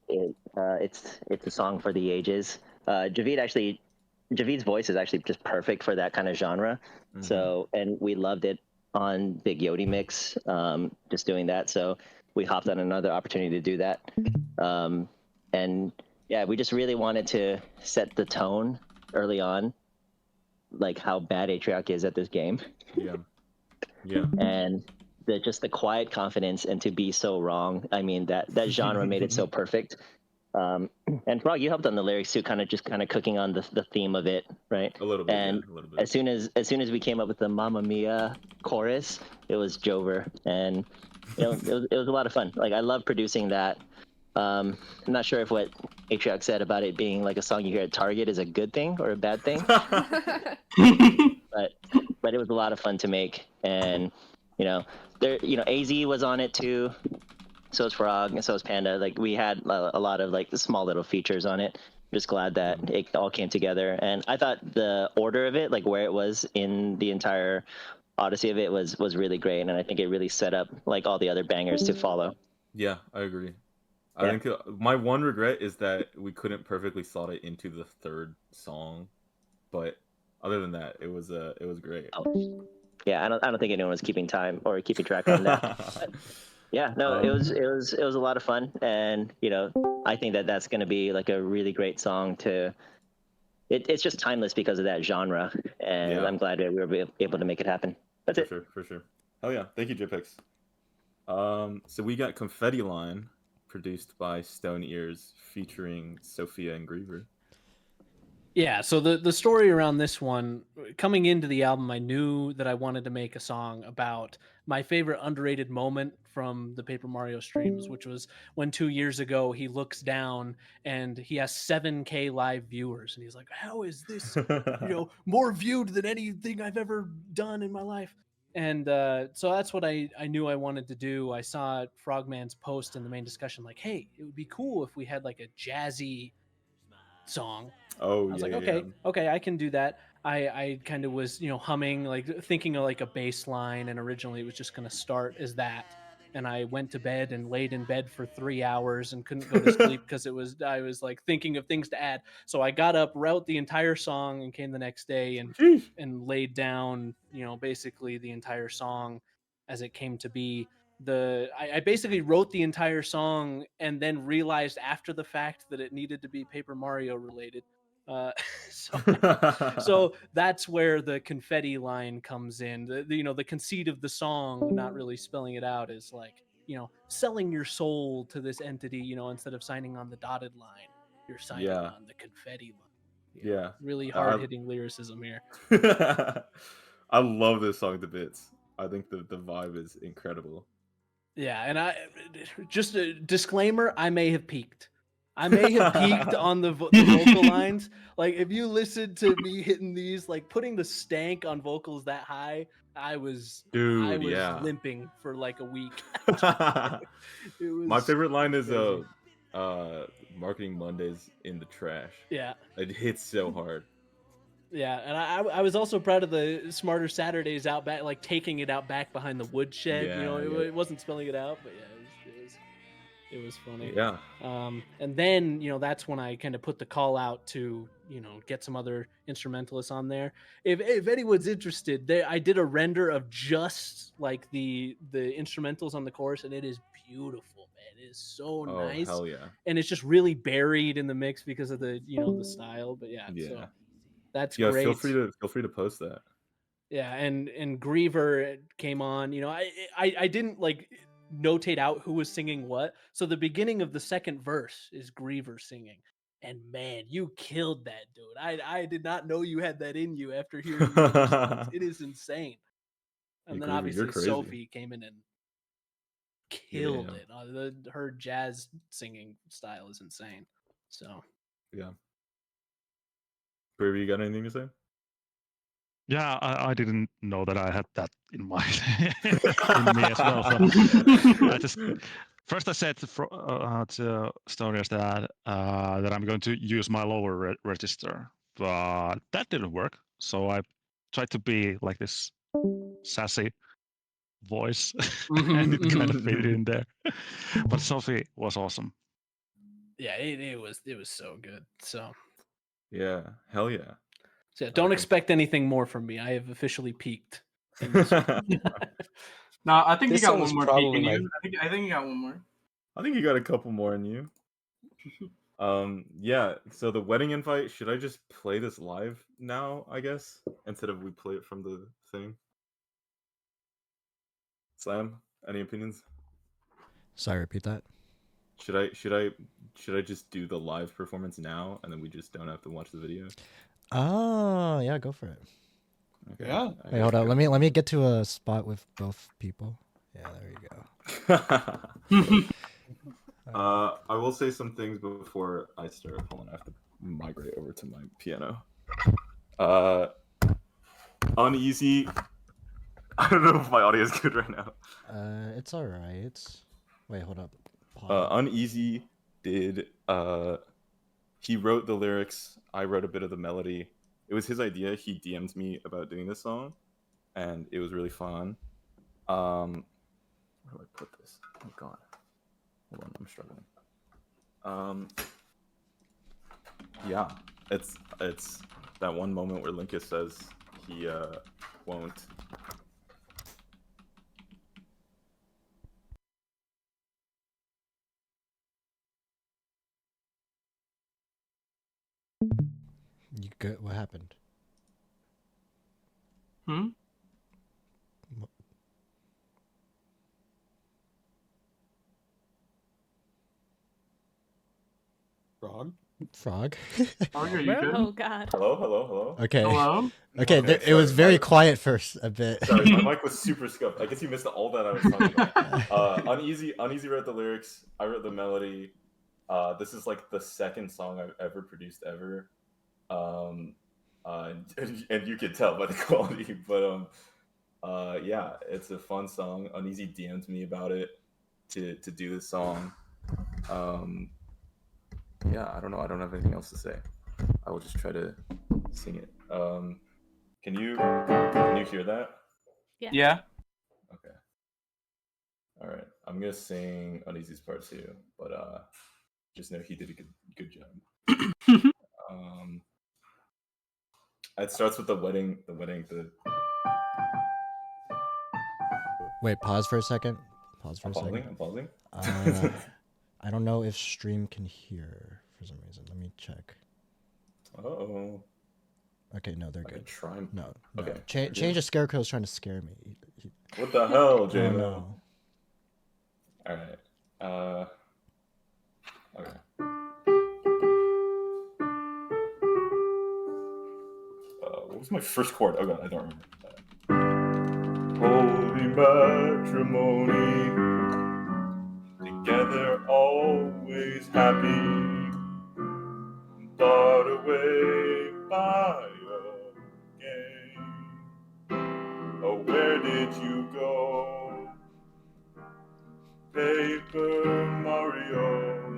It's a song for the ages. Javid's voice is actually just perfect for that kind of genre. So, and we loved it on Big Yodi Mix, just doing that. So we hopped on another opportunity to do that. And yeah, we just really wanted to set the tone early on, like how bad Atrioc is at this game. Yeah. And just the quiet confidence and to be so wrong. I mean, that genre made it so perfect. And Frog, you helped on the lyrics too, kind of cooking on the theme of it, right? A little bit. And yeah, a little bit. as soon as we came up with the Mamma Mia chorus, it was Jover, and it was a lot of fun. Like, I love producing that. I'm not sure if what Atrioc said about it being like a song you hear at Target is a good thing or a bad thing, but it was a lot of fun to make. And AZ was on it too. So is Frog, and so is Panda. Like, we had a lot of like small little features on it. Just glad that it all came together. And I thought the order of it, like where it was in the entire Odyssey of it, was really great. And I think it really set up like all the other bangers to follow. Yeah, I agree. I think my one regret is that we couldn't perfectly slot it into the third song, but other than that, it was great. Yeah, I don't think anyone was keeping time or keeping track on that. But, yeah, no, it was a lot of fun, and I think that's going to be like a really great song to. It's just timeless because of that genre, and I'm glad that we were able to make it happen. That's it. For sure. Oh yeah, thank you, JPEX. So we got Confetti Line, produced by Stone Ears, featuring Sophia and Griever. Yeah, so the story around this one, coming into the album, I knew that I wanted to make a song about my favorite underrated moment from the Paper Mario streams, which was when 2 years ago he looks down and he has 7K live viewers, and he's like, how is this more viewed than anything I've ever done in my life? And so that's what I knew I wanted to do. I saw Frogman's post in the main discussion, like, hey, it would be cool if we had like a jazzy song. Oh, I was like, okay, I can do that. I kind of was, humming, like thinking of like a bass line, and originally it was just going to start as that. And I went to bed and laid in bed for 3 hours and couldn't go to sleep because I was like thinking of things to add. So I got up, wrote the entire song, and came the next day and laid down, basically the entire song as it came to be. I basically wrote the entire song and then realized after the fact that it needed to be Paper Mario related. So that's where the confetti line comes in. The conceit of the song, not really spelling it out, is like, selling your soul to this entity, instead of signing on the dotted line, you're signing on the confetti line. Yeah. Really hard hitting lyricism here. I love this song to bits. I think the vibe is incredible. Yeah, and I just a disclaimer: I may have peaked. I may have peaked on the vocal lines. Like if you listen to me hitting these, like putting the stank on vocals that high, I was Dude, yeah. limping for like a week. It was My favorite line is crazy. Marketing Mondays in the trash. Yeah. It hits so hard. Yeah, and I was also proud of the Smarter Saturdays out back, like taking it out back behind the woodshed. You know, Yeah, it wasn't spelling it out, but yeah, it was funny. Yeah. And then that's when I kind of put the call out to get some other instrumentalists on there. If anyone's interested, I did a render of just like the instrumentals on the chorus, and it is beautiful, man. It is so nice. Hell yeah. And it's just really buried in the mix because of the the style. But yeah. So that's great. Feel free to post that. Yeah, and Griever came on. I didn't like notate out who was singing what. So the beginning of the second verse is Griever singing. And man, you killed that, dude. I did not know you had that in you after hearing the other songs. It is insane. And then Griever, obviously Sophie came in and killed it. Her jazz singing style is insane. So yeah. Griever, you got anything to say? Yeah, I didn't know that I had that in my in me as well. So I just first I said to Storius that I'm going to use my lower register, but that didn't work. So I tried to be like this sassy voice, and it kind of faded in there. But Sophie was awesome. Yeah, it was so good. So yeah, hell yeah. So yeah, don't expect anything more from me. I have officially peaked. In this No, I think This you got song one is more probably peek in my- you. I think you got one more. I think you got a couple more in you. Yeah, so the wedding invite, should I just play this live now, I guess, instead of we play it from the thing? Slam, any opinions? Sorry, repeat that. Should I just do the live performance now and then we just don't have to watch the video? Oh, yeah, go for it. Okay. Yeah. Wait, hold on. Let me get to a spot with both people. Yeah, there you go. I will say some things before I start. Hold on, I have to migrate over to my piano. Uneasy. I don't know if my audio is good right now. It's all right. Wait, hold up. Uneasy did. He wrote the lyrics. I wrote a bit of the melody. It was his idea. He DM'd me about doing this song, and it was really fun. Where do I put this? Oh God. Hold on, I'm struggling. Yeah, it's that one moment where Linkus says he won't. You good? What happened? Hmm? Frog? Frog? Frog, are you good? Oh God. Hello. Okay. Hello? Okay, Okay, it was sorry, very sorry. quiet first a bit. Sorry, my mic was super scuffed. I guess you missed all that I was talking about. Uneasy wrote the lyrics. I wrote the melody. This is like the second song I've ever produced ever. And you can tell by the quality, but yeah, it's a fun song. Uneasy DM'd me about it to do this song. Yeah, I don't know. I don't have anything else to say. I will just try to sing it. Can you hear that? Yeah. Okay. All right. I'm gonna sing Uneasy's part too, but just know he did a good job. It starts with the wedding. Wait, pause for a second. I'm pausing. I don't know if stream can hear for some reason. Let me check. Oh. Okay, no, they're good. Try. No. Okay. Change the scarecrow's trying to scare me. What the hell, J-Mo? Oh, no. All right. Okay. What was my first chord? Oh God, I don't remember. matrimony. Together always happy, barred away by a game. Oh, where did you go, Paper Mario?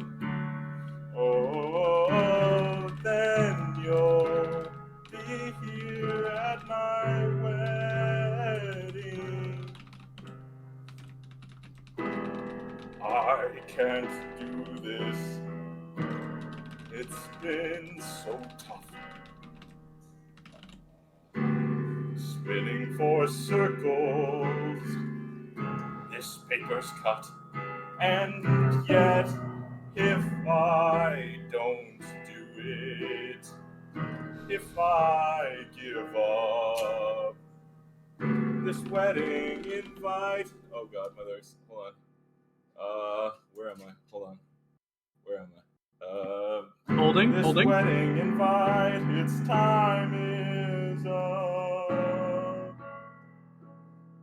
Oh, then you'll be here at my wedding. I can't do this. It's been so tough. Spinning for circles. This paper's cut. And yet, if I don't do it, if I give up this wedding invite. Oh god, my lyrics. Hold on. Where am I? Hold on. Where am I? Holding. This wedding invite, its time is up.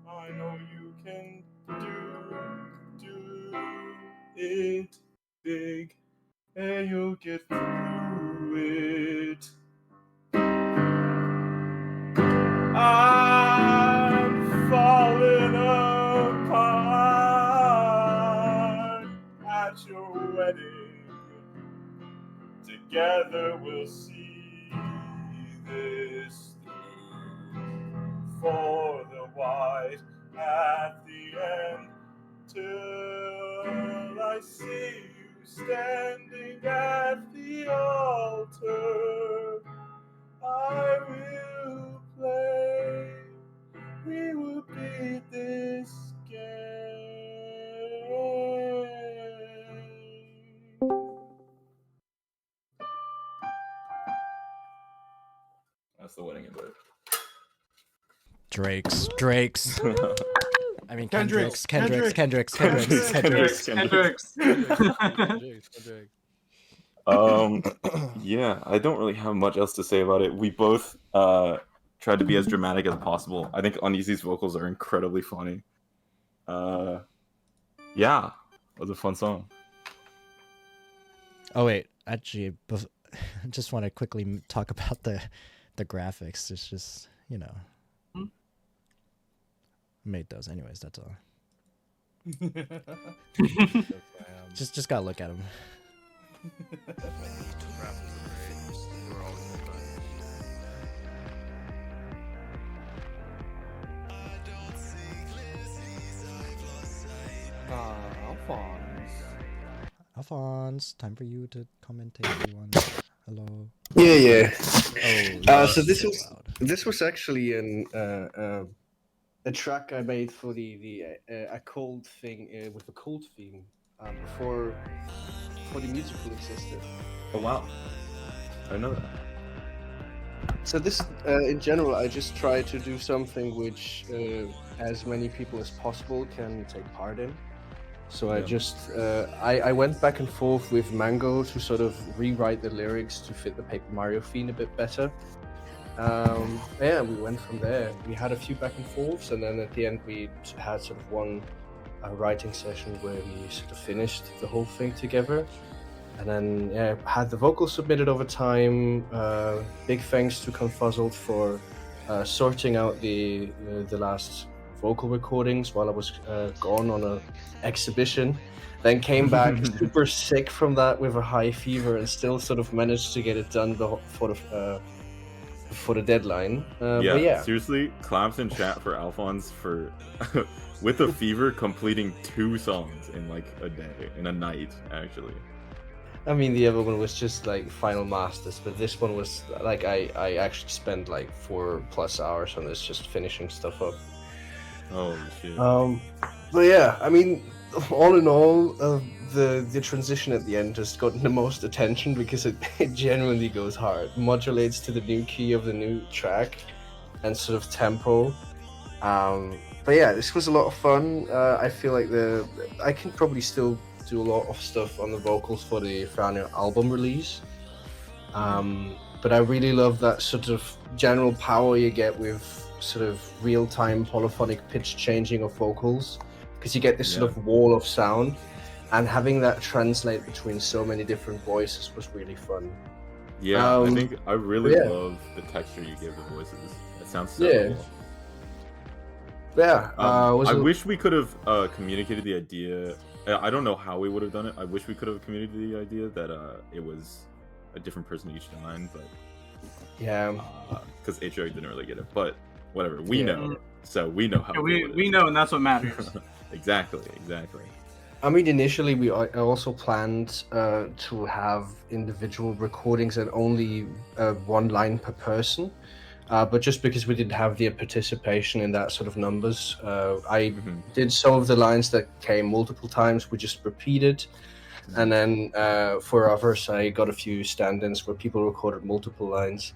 I know you can do it big, and you'll get through it. I'm falling apart at your wedding. Together we'll see this through for the white at the end, till I see you standing at the altar. I will play, we will beat this game. That's the wedding invite. Drakes. I mean Kendricks. Kendricks. Yeah, I don't really have much else to say about it. We both tried to be as dramatic as possible. I think Uneasy's vocals are incredibly funny. Yeah, it was a fun song. Oh wait, actually, I just want to quickly talk about the graphics. It's just, you know, made those anyways. That's all. just gotta look at them. Alphonse, time for you to commentate, everyone. Hello. Yeah. Oh, so this was actually a track I made for a cold thing with a cold theme before the musical existed. Oh wow, I know that. So this, in general, I just try to do something which as many people as possible can take part in. So I just I went back and forth with Mango to sort of rewrite the lyrics to fit the Paper Mario theme a bit better. Yeah, we went from there. We had a few back and forths, and then at the end we had sort of one writing session where we sort of finished the whole thing together. And then had the vocals submitted over time. Big thanks to Confuzzled for sorting out the last vocal recordings while I was gone on an exhibition. Then came back super sick from that with a high fever, and still sort of managed to get it done for the deadline. But yeah, seriously, claps in chat for Alphonse for with a fever completing 2 songs in like a day, in a night actually. I mean, the other one was just like final masters, but this one was like I actually spent like 4+ hours on this, just finishing stuff up. Oh shit. But yeah, I mean, all in all, the transition at the end has gotten the most attention because it genuinely goes hard. Modulates to the new key of the new track and sort of tempo. But yeah, this was a lot of fun. I feel like I can probably still do a lot of stuff on the vocals for the final album release. But I really love that sort of general power you get with sort of real-time polyphonic pitch changing of vocals, because you get this sort Yeah. of wall of sound, and having that translate between so many different voices was really fun. Yeah, I think I really yeah. love the texture you give the voices. It sounds so Yeah. cool. Yeah, I wish we could have communicated the idea. I don't know how we would have done it. I wish we could have communicated the idea that it was a different person each time, but yeah, because Atriarch didn't really get it. But whatever, we Yeah. know, so we know how. Yeah, cool it we is. know, and that's what matters. Exactly. I mean, initially we also planned to have individual recordings and only one line per person. But just because we didn't have the participation in that sort of numbers, I did some of the lines that came multiple times. We just repeated, and then for others, I got a few stand-ins where people recorded multiple lines.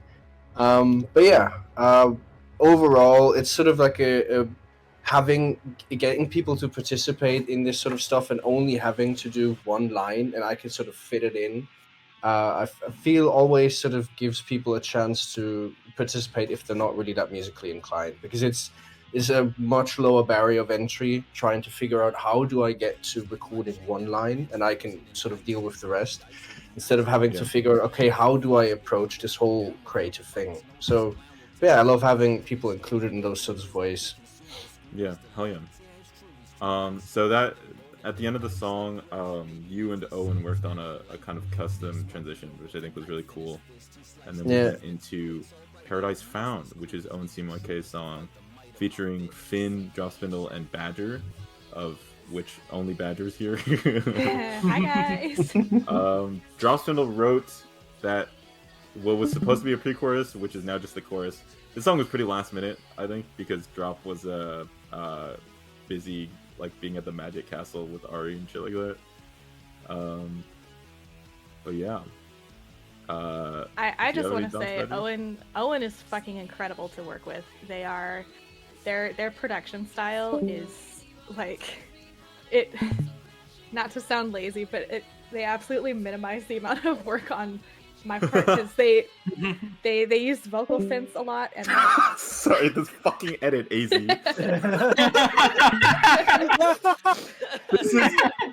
But yeah, overall, it's sort of like getting people to participate in this sort of stuff and only having to do one line, and I can sort of fit it in. I feel always sort of gives people a chance to participate if they're not really that musically inclined, because it's a much lower barrier of entry trying to figure out how do I get to recording one line and I can sort of deal with the rest, instead of having to figure out, okay, how do I approach this whole creative thing. So yeah, I love having people included in those sorts of ways. Yeah, hell yeah. So that at the end of the song, you and Owen worked on a kind of custom transition, which I think was really cool. And then we went into Paradise Found, which is Owen CMYK's song, featuring Finn, Drop Spindle, and Badger, of which only Badger's here. Hi guys. Drop Spindle wrote that what was supposed to be a pre-chorus, which is now just the chorus. This song was pretty last minute, I think, because Drop was busy like being at the Magic Castle with Ari and shit like that. But yeah. I just want to say Owen is fucking incredible to work with. They are their production style is like it, not to sound lazy, but they absolutely minimize the amount of work on my part, because they used vocal synths a lot and sorry, this fucking edit, AZ.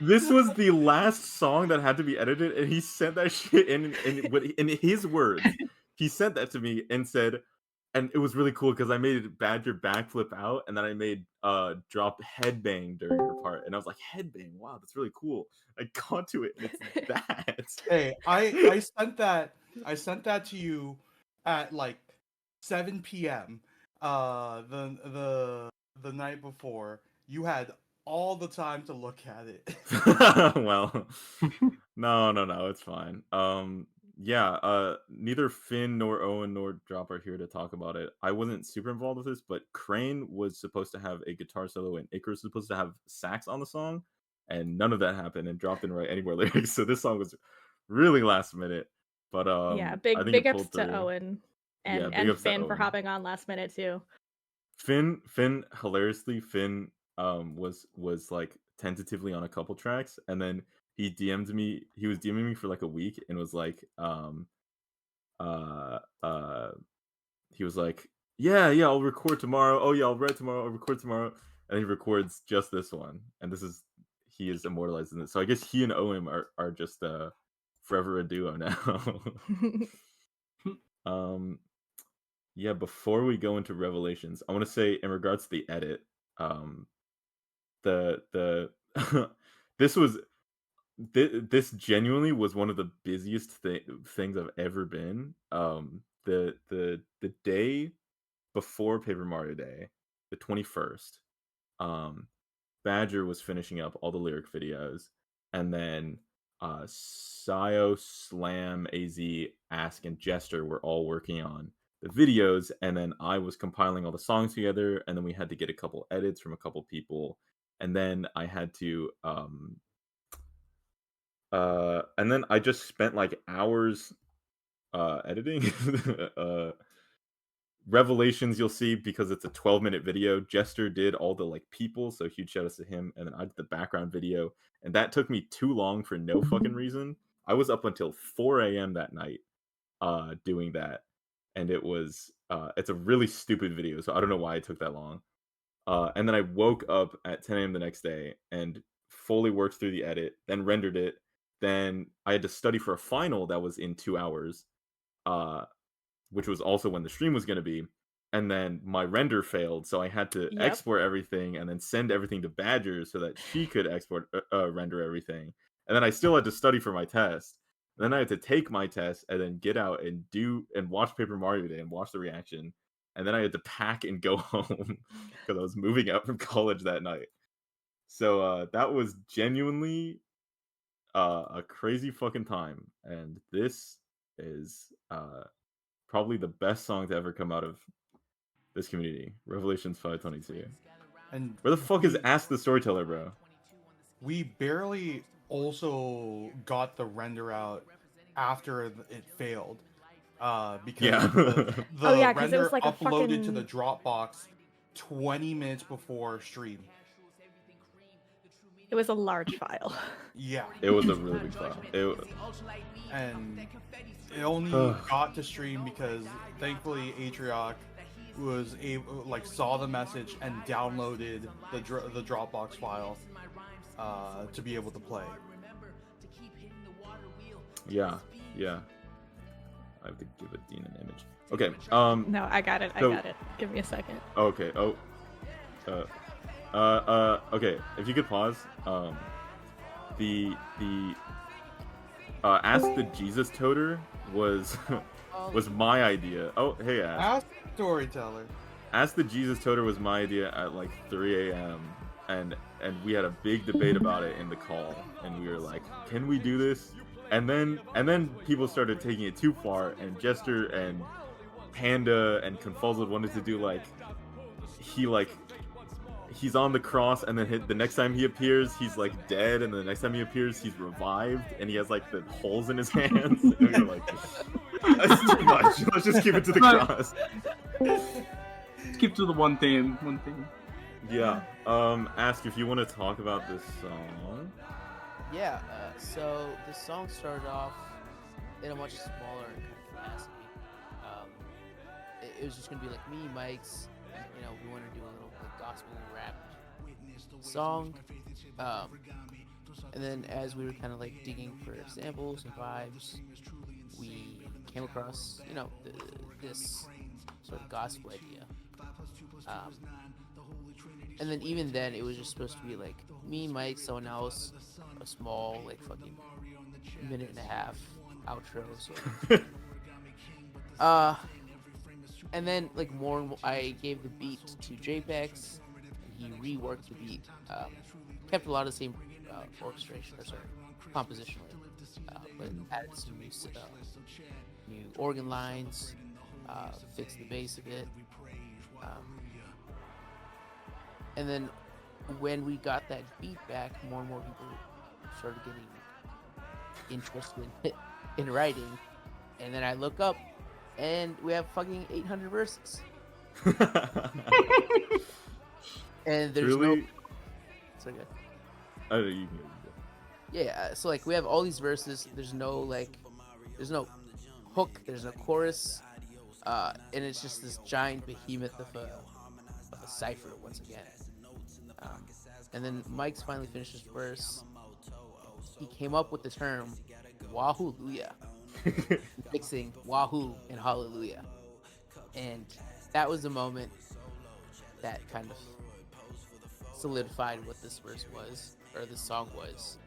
This was the last song that had to be edited, and he sent that shit in his words. He sent that to me and said, and it was really cool because I made Badger backflip out, and then I made Drop headbang during her part, and I was like, headbang, wow, that's really cool. I got to it, and it's that. Hey, I sent that to you at like 7 p.m. The night before. You had all the time to look at it. Well, no, it's fine. Neither Finn nor Owen nor Drop are here to talk about it. I wasn't super involved with this, but Crane was supposed to have a guitar solo and Icarus was supposed to have sax on the song, and none of that happened, and Drop didn't write any more lyrics, so this song was really last minute. But yeah, I think big it ups pulled to through. Owen Yeah, and big ups to Finn for Owen. hopping on last minute too. Finn, hilariously, Finn was like tentatively on a couple tracks, and then he DM'd me. He was DMing me for like a week, and was like, he was like, yeah, I'll record tomorrow. Oh yeah, I'll write tomorrow. I'll record tomorrow, and he records just this one, and he is immortalized in it. So I guess he and Owen are just forever a duo now. Yeah, before we go into revelations, I want to say in regards to the edit, the this genuinely was one of the busiest things I've ever been. The day before Paper Mario Day, the 21st, Badger was finishing up all the lyric videos, and then Sio, Slam, AZ, Ask, and Jester were all working on the videos, and then I was compiling all the songs together, and then we had to get a couple edits from a couple people, and then I had to and then I just spent like hours editing. Revelations you'll see because it's a 12-minute video. Jester did all the like people, so huge shout outs to him, and then I did the background video, and that took me too long for no fucking reason. I was up until 4 a.m. that night doing that, and it's a really stupid video, so I don't know why it took that long. And then I woke up at 10 a.m. the next day and fully worked through the edit, then rendered it. Then I had to study for a final that was in 2 hours, which was also when the stream was going to be. And then my render failed, so I had to Yep. export everything and then send everything to Badger so that she could render everything. And then I still had to study for my test. And then I had to take my test and then get out and watch Paper Mario Day and watch the reaction. And then I had to pack and go home because I was moving out from college that night. So that was genuinely a crazy fucking time. And this is probably the best song to ever come out of this community. Revelations 5:22. And where the fuck is Ask the Storyteller, bro? We barely also got the render out after it failed. Because Yeah. the Oh, yeah, 'cause it render was like a uploaded to fucking- the Dropbox 20 minutes before stream. It was a large file. Yeah. It was a really big file. And it only got to stream because thankfully Atrioc was able, saw the message and downloaded the Dropbox file to be able to play. Yeah. I have to give it Dean an image. Okay. No, I got it. I got it. Give me a second. Okay. Okay. If you could pause. The Ask the Jesus Toter was my idea. Oh, hey, Ask. Ask Storyteller. Ask the Jesus Toter was my idea at like 3 a.m. and we had a big debate about it in the call, and we were like, can we do this? And then people started taking it too far, and Jester and Panda and Confuzzled wanted to do he's on the cross, and then the next time he appears he's like dead, and the next time he appears he's revived, and he has like the holes in his hands. And we were like, that's too much. Let's just keep it to the cross. Keep to the one theme. Yeah. Ask if you want to talk about this song. Yeah, so the song started off in a much smaller kind of capacity. It was just gonna be like me, Mike's, we wanted to do a little like gospel rap song. And then as we were kind of like digging for samples and vibes, we came across, this sort of gospel idea. And then even then, it was just supposed to be like me, Mike, someone else, a small like fucking minute and a half outro. So. And then like more and more, I gave the beat to JPEX, and he reworked the beat. Kept a lot of the same orchestration, compositionally, but added some new organ lines, fixed the bass a bit. And then when we got that beat back, more and more people started getting interested in writing. And then I look up, and we have fucking 800 verses. And there's really? No... So good. Oh, you can. Yeah, so like we have all these verses. There's no hook. There's no chorus, and it's just this giant behemoth of a cipher once again. And then Mike's finally finished his verse. He came up with the term "Wahoo-luya," mixing "Wahoo" and "Hallelujah," and that was the moment that kind of solidified what this verse was, or this song was.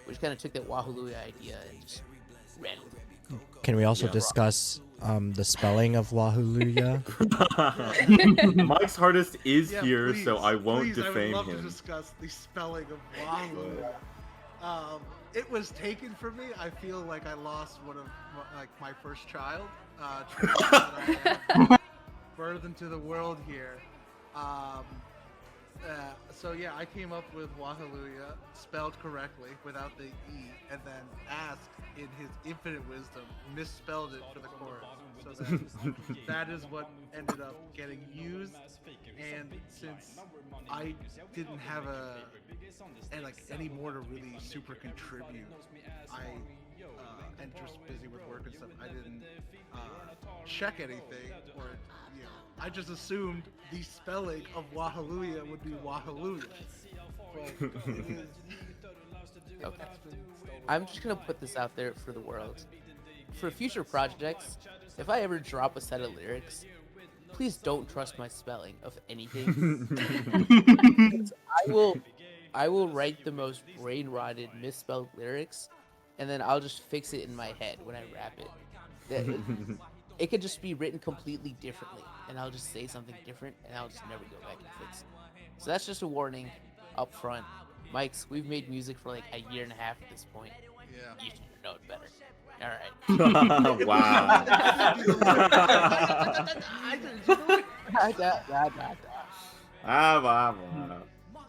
We just kind of took that "Wahoo-luya" idea and just ran with it. Can we also discuss the spelling of Wahoo-luya? Mike's hardest is Yeah, here, please, so I won't please, defame I would love him. to discuss the spelling of Wahoo. It was taken from me. I feel like I lost one of my first child. Birth into the world here. So yeah, I came up with Wahoo-luya spelled correctly without the E, and then Ask, in his infinite wisdom, misspelled it for the chorus. So that is what ended up getting used. And since I didn't have any more to really super contribute, I and just busy with work and stuff, I didn't check anything, or I just assumed the spelling of Wahaluya would be Wahaluya. But it is. Okay. I'm just gonna put this out there for the world. For future projects, if I ever drop a set of lyrics, please don't trust my spelling of anything. I will write the most brain rotted, misspelled lyrics, and then I'll just fix it in my head when I rap it. It could just be written completely differently, and I'll just say something different, and I'll just never go back and fix it. So that's just a warning up front. Mike's, we've made music for like a year and a half at this point. Yeah. You should know it better. All right. Wow.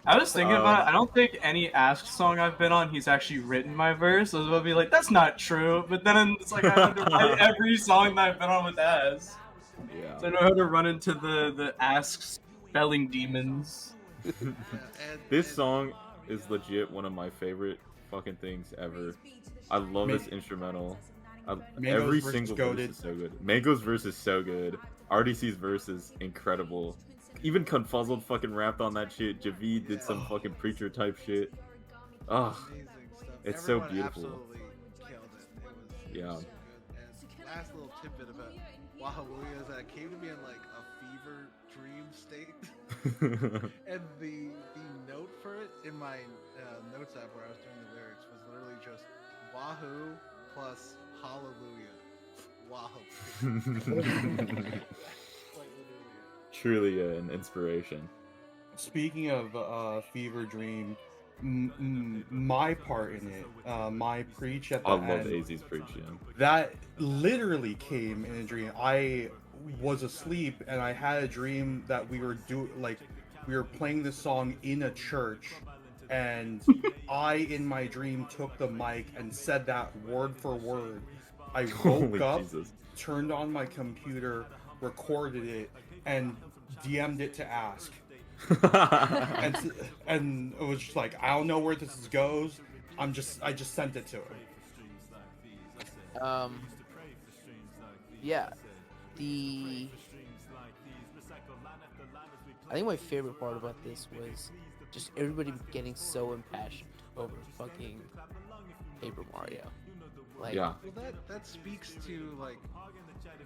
I was thinking about it. I don't think any Ask song I've been on, he's actually written my verse. I was about to be like, that's not true. But then it's like I had to write every song that I've been on with Ask. Yeah. So I know how to run into the Ask spelling demons. This song is legit one of my favorite fucking things ever. I love this instrumental. Every single verse is so good. Mango's verse is so good. RDC's verse is incredible. Even Confuzzled fucking rapped on that shit. Javid did some fucking preacher type shit. Ugh. It's so beautiful. Yeah. Last little tidbit about Wahaluya is that it came to me in like a fever dream state. And the note for it in my notes app where I was doing the lyrics was literally just Wahoo plus Hallelujah. Wahoo. Truly an inspiration. Speaking of Fever Dream, my part in it, my preach at the end. I love AZ's preach, yeah. That literally came in a dream. I was asleep and I had a dream that we were playing this song in a church, and I in my dream took the mic and said that word for word. I woke up, turned on my computer, recorded it, and DM'd it to Ask. and it was just like, I don't know where this goes. I just sent it to him. Yeah. I think my favorite part about this was just everybody getting so impassioned over fucking Paper Mario. Like, yeah. Well, that speaks to like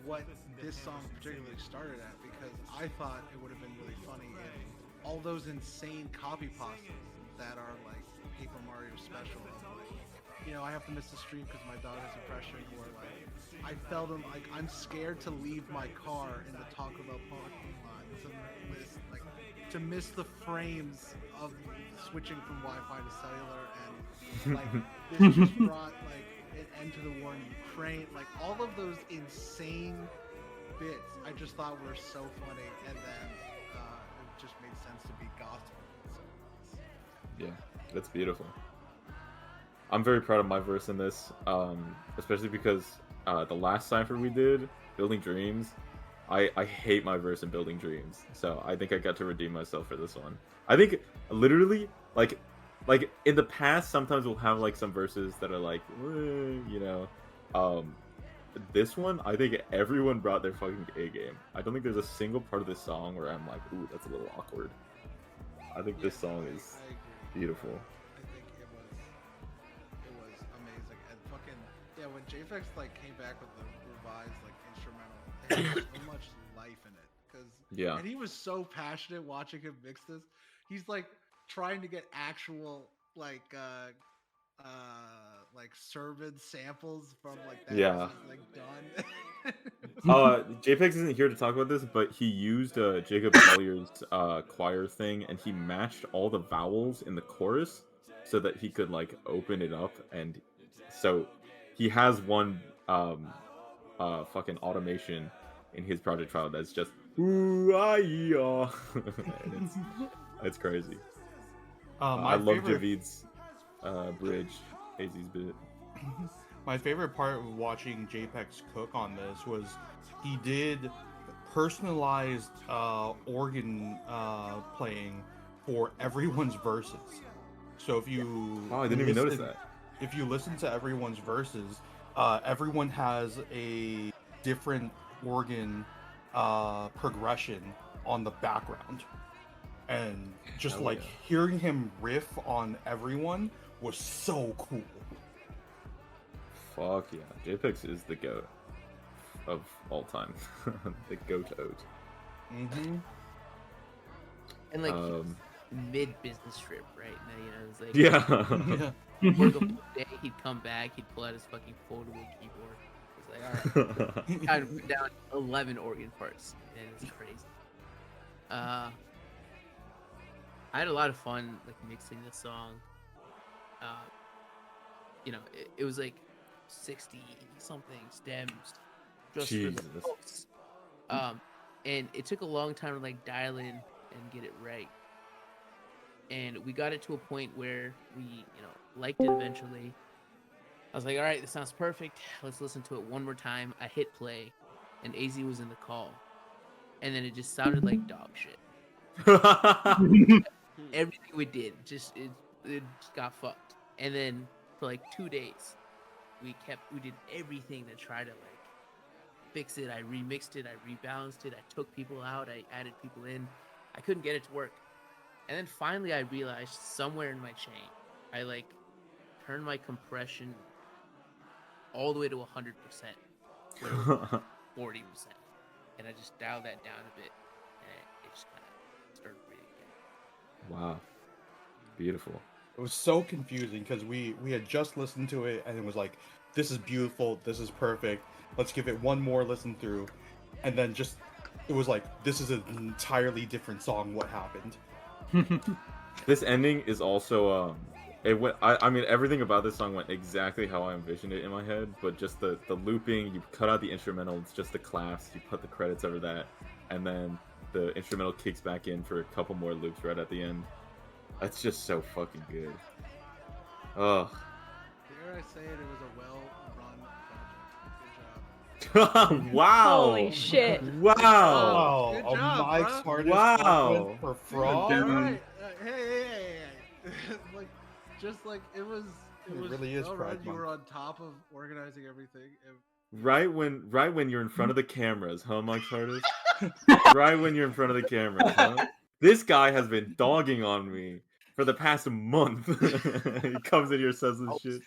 what this song particularly started at, because I thought it would have been really funny if all those insane copy pastas that are like Paper Mario special, of like, I have to miss the stream because my dog has depression, or like I felt like I'm scared to leave my car in the Taco Bell parking lot to miss the frames of switching from Wi-Fi to cellular, and like this just brought like an end to the war in Ukraine, like all of those insane bits I just thought were so funny, and then it just made sense to be gospel. So. Yeah, that's beautiful. I'm very proud of my verse in this, especially because the last cipher we did, Building Dreams, I hate my verse in Building Dreams, so I think I got to redeem myself for this one. I think literally like in the past sometimes we'll have like some verses that are like this one, I think everyone brought their fucking A game. I don't think there's a single part of this song where I'm like, ooh, that's a little awkward. I think this song is beautiful. I think it was amazing, and fucking when JFX like came back with the revised like instrumental, it had so much life in it, and he was so passionate watching him mix this. He's like trying to get actual like servant samples from like that. Yeah. Like done. JPEX isn't here to talk about this, but he used Jacob Collier's choir thing, and he matched all the vowels in the chorus so that he could like open it up, and so he has one fucking automation in his project file that's just ooh ah yeah. It's crazy. I love Javid's bridge, AZ's bit. My favorite part of watching JPEX cook on this was he did personalized organ playing for everyone's verses. So if you I didn't even notice that. if you listen to everyone's verses, everyone has a different organ progression on the background, and just Hell like yeah. hearing him riff on everyone was so cool. Fuck yeah, JPEX is the goat of all time. The goat-oat. Mm-hmm. And like Um, mid business trip, right? Now you know it's like Yeah. work a full day, he'd come back, he'd pull out his fucking foldable keyboard. It's like, all right, kind of put down 11 organ parts, and it's crazy. I had a lot of fun like mixing this song. You know, it was like 60 something stems just for the Jesus. hooks. And it took a long time to like dial in and get it right. And we got it to a point where we, you know, liked it eventually. I was like, all right, this sounds perfect. Let's listen to it one more time. I hit play, and AZ was in the call. And then it just sounded like dog shit. Everything we did, it just got fucked. And then for like 2 days, we did everything to try to like fix it. I remixed it, I rebalanced it, I took people out, I added people in. I couldn't get it to work. And then finally I realized somewhere in my chain, I like turned my compression all the way to 100%, where it was 40%. And I just dialed that down a bit, and it just kind of started breathing again. Wow. Beautiful. It was so confusing because we had just listened to it and it was like, this is beautiful, this is perfect, let's give it one more listen through, and then just it was like, this is an entirely different song. What happened? This ending is also it went. I mean, everything about this song went exactly how I envisioned it in my head, but just the looping, you cut out the instrumental, it's just the claps, you put the credits over that, and then the instrumental kicks back in for a couple more loops right at the end. That's just so fucking good. Ugh. Dare I say it, it was a well-run project. Good job. Wow. Holy shit. Wow. Good Oh, job, Mike's bro. hardest Wow. compliment for Frog. Alright, hey. Like, just like it was It really is well Pride run. You Month. were on top of organizing everything. Right when you're in front of the cameras, huh, Mike's hardest? Right when you're in front of the cameras, huh? This guy has been dogging on me for the past month. He comes in here, says this shit.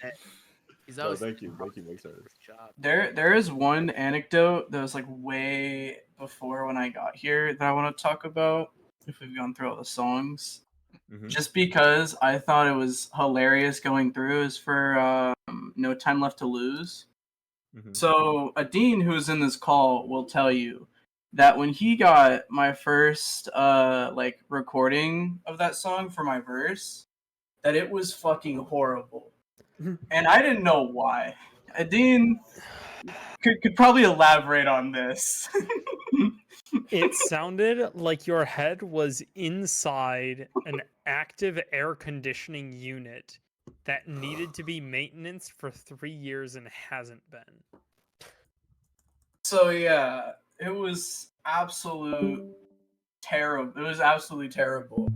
He's No, always thank you, Mike's hardest. There is one anecdote that was like way before when I got here that I want to talk about if we've gone through all the songs. Mhm. Just because I thought it was hilarious going through is for No Time Left to Lose. Mhm. So Adine, who's in this call, will tell you that when he got my first like recording of that song for my verse, that it was fucking horrible. And I didn't know why. Adine could probably elaborate on this. It sounded like your head was inside an active air conditioning unit that needed to be maintained for 3 years and hasn't been. So yeah, it was terrible. It was absolutely terrible.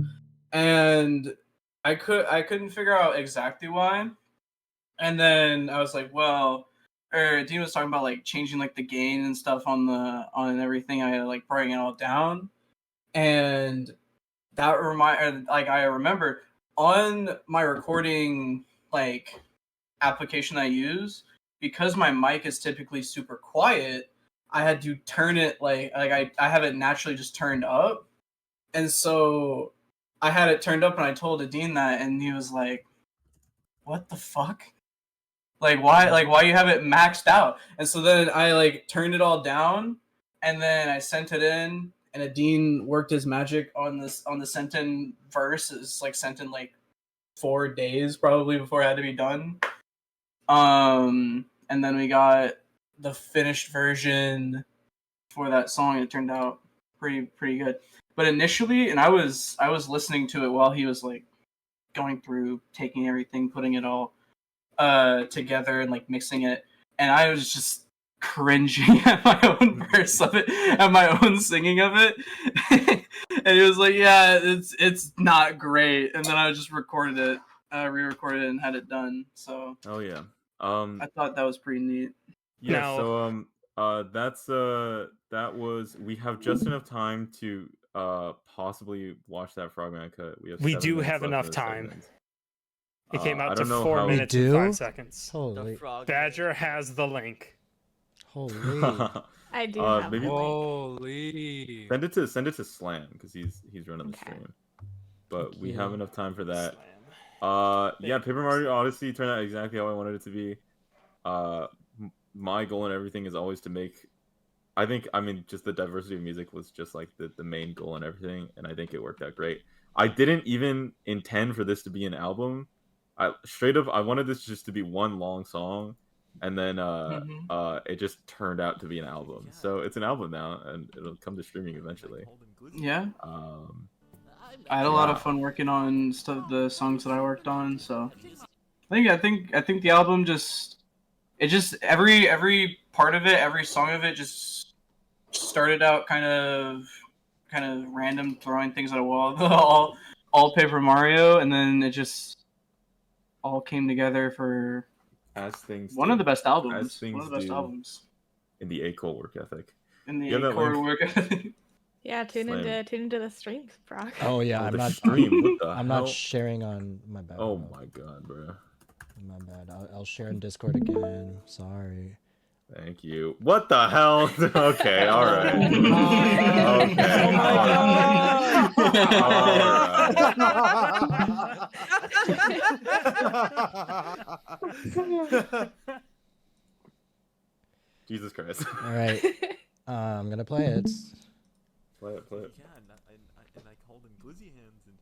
And I couldn't figure out exactly why. And then I was like, well, Dean was talking about like changing like the gain and stuff on everything. I like bring it all down, and that I remember on my recording like application I use, because my mic is typically super quiet. I had to turn it like I have it naturally just turned up, and so I had it turned up, and I told Dean that, and he was like, "What the fuck? Like why you have it maxed out?" And so then I like turned it all down, and then I sent it in, and Adine worked his magic on the sent in verse. It's like sent in like 4 days probably before it had to be done. And then we got the finished version for that song. It turned out pretty good. But initially, and I was listening to it while he was like going through, taking everything, putting it all together and like mixing it, and I was just cringing at my own verse of it, at my own singing of it. And he was like, yeah, it's not great. And then I just recorded it re-recorded it and had it done. So Oh yeah. I thought that was pretty neat. Yeah. Now- So that was. We have just enough time to possibly watch that Frogman cut. We We 7 do minutes have left enough in this time. segment. It came I out to don't know 4 how- minutes We and do? 5 seconds. Holy. Badger has the link. Holy. I do have maybe the link. Holy. send it to Slam because he's running the stream. But we have you. enough time for that. Yeah, Paper Mario Odyssey turned out exactly how I wanted it to be. My goal and everything is always to make. I mean, just the diversity of music was just like the main goal and everything, and I think it worked out great. I didn't even intend for this to be an album. I wanted this just to be one long song, and then it just turned out to be an album. So it's an album now, and it'll come to streaming eventually. Yeah. I had a lot of fun working on the songs that I worked on. So I think the album every part of it, every song of it just started out kind of random, throwing things at a wall, all Paper Mario, and then it just all came together for one of the best albums. One of the best albums in the A-Cole work ethic. In the A-Cole work ethic. Yeah, tune into the stream, Brock. Oh yeah, Oh, I'm the not stream. What the I'm hell? not sharing on my bad. Oh my god, bro. My bad. I'll share in Discord again. Sorry. Thank you. What the hell? Okay, all right. Okay. Oh my God. Jesus Christ. All right. I'm gonna play it. Play it. Yeah, and I called him Glizzy Hands, and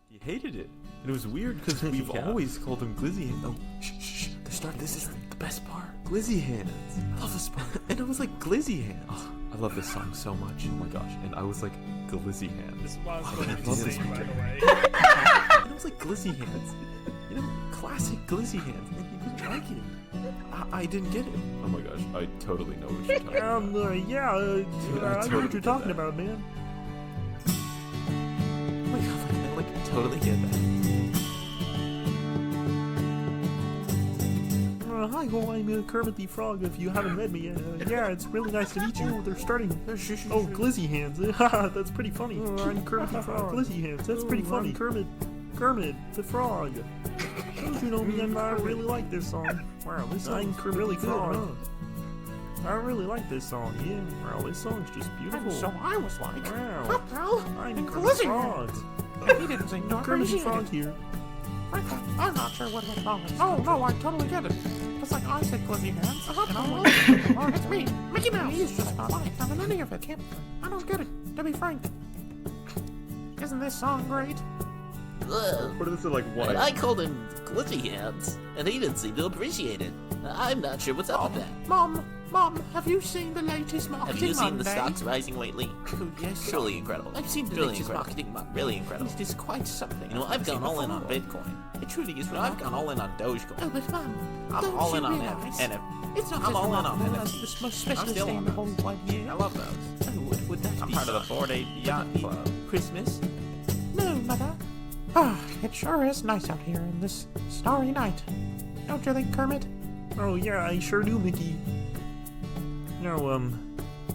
he hated it. And it was weird because we've always called him Glizzy Hands. Oh, shh. The start. This is the best part. Glizzy Hands. I love this part. And I was like, Glizzy Hands. Oh, I love this song so much. Oh my gosh. And I was like, Glizzy Hands. This is what I was Oh, going I to love say, this by part. the way. And I was like, Glizzy Hands. You know, classic Glizzy Hands. And he didn't like it. I didn't get it. Oh my gosh, I totally know what you're talking about. I know what you're talking about, man. Oh my god, I totally get that. Hi, I'm Kermit the Frog. If you haven't met me, yeah, it's really nice to meet you. They're starting. Oh, Glizzy Hands. That's pretty funny. I'm Kermit the Frog. Glizzy Hands. That's pretty funny. Kermit the Frog. Don't you know me? I really like this song. Wow, this song's really good, huh? I really like this song. Yeah, wow, this song's just beautiful. So I was like, wow, pal, I'm Kermit Glizzy the Frog. Hands. He didn't say no. Kermit the Frog here. Frankly, I'm not sure what went wrong. Oh no, I totally get it. It's like I said Glizzy Hands, and I'm like, oh, it's me, Mickey Mouse. He's just not like having any of it. I don't get it, to be frank. Isn't this song great? What is it like? What? I called him Glitzy Hands, and he didn't seem to appreciate it. I'm not sure what's up with that. Mom, have you seen the latest marketing Have you seen the Monday? stocks rising lately? Oh, yes. Truly incredible. I've seen the Truly latest incredible. marketing Really incredible. It is quite something. You know, I've gone all in on Bitcoin. It truly is. I've gone all in on Dogecoin. Oh, but Mom, I'm don't all you in on realize NFT. It's not I'm just all in on remarkable as NFTs. the most I'm specialist still thing on in the whole those. wide year. I love those. Oh, would that I'm be part of the Bored Ape Yacht Club. Christmas? No, Mother. Ah, it sure is nice out here in this starry night. Don't you think, Kermit? Oh yeah, I sure do, Mickey. No,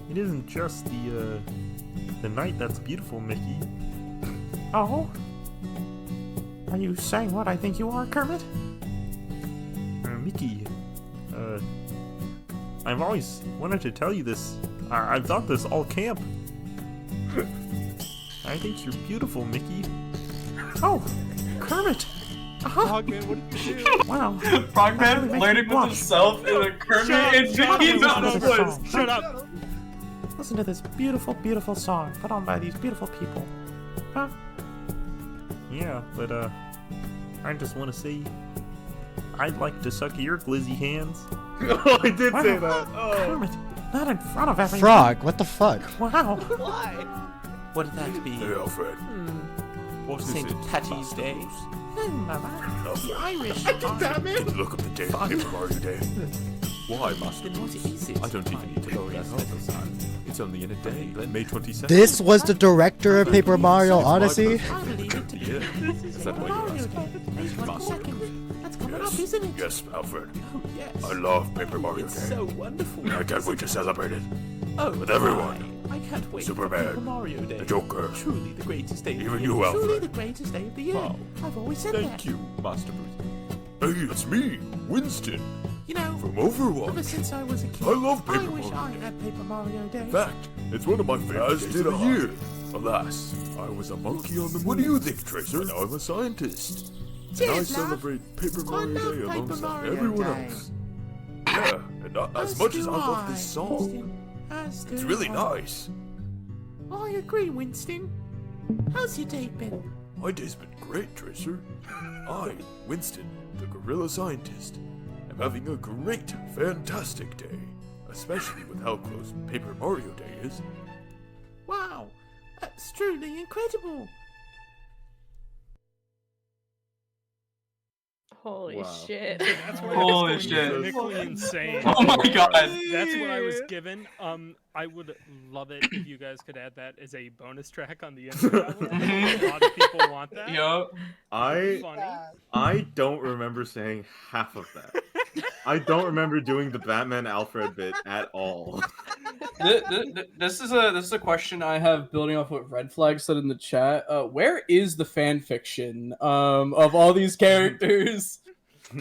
it isn't just the night that's beautiful, Mickey. Oh? Are you saying what I think you are, Kermit? Mickey, I've always wanted to tell you this. I've thought this all camp. I think you're beautiful, Mickey. Oh, Kermit! Frogman, what did you do? Wow. Frogman flirting with himself in a Kermit and Mickey Mouse voice. Shut up! Listen to this beautiful, beautiful song put on by these beautiful people. Huh? Yeah, but I just want to say, I'd like to suck your glizzy hands. Oh, I did say that. Oh. Kermit, not in front of everyone. Frog, what the fuck? Wow. Why? What did that be? Hey, Alfred. What's St. Patty's Day? No, Mama. The Irish. Did you look up the date of Paper Mario Day? Why, Master? Then what is it? I don't even need to load that up. It's only in a day, May 22nd. This was the director of Paper Mario Odyssey? I believe it to be. Yeah. This is Is that Super why you're Mario asking? Day. May 22nd. That's coming up, isn't it? Yes, Alfred. Oh, yes. I love Paper Mario It's Day. so wonderful. I can't wait to celebrate it. Oh, with everyone. I can't wait Superman, for Paper Mario Day. the Joker. Truly the greatest day of Even the you, year. Alfred. Truly the greatest day of the year. Wow. I've always said that. Thank you, Master Bruce. Hey, it's me, Winston. You know, from Overwatch. Ever since I was a kid, I love Paper I wish Mario I Day. had Paper Mario Day. In fact, it's one of my favorite days of the year. Alas, I was a monkey on the moon. What do you think, Tracer? Now I'm a scientist. And I Cheers, love. celebrate Paper I Mario love Day Paper alongside Mario everyone Day. else. Yeah, and as much as I love this song, As it's do really I. nice. I agree, Winston. How's your day been? My day's been great, Tracer. I, Winston, the gorilla scientist, am having a great, fantastic day. Especially with how close Paper Mario Day is. Wow, that's truly incredible. Holy Wow. shit. That's what Holy I was shit. going Nickly insane. Oh my god. That's what I was given. I would love it if you guys could add that as a bonus track on the intro album. A lot of people want that. Yup. I don't remember saying half of that. I don't remember doing the Batman Alfred bit at all. This is a question I have building off what Red Flag said in the chat. Where is the fan fiction of all these characters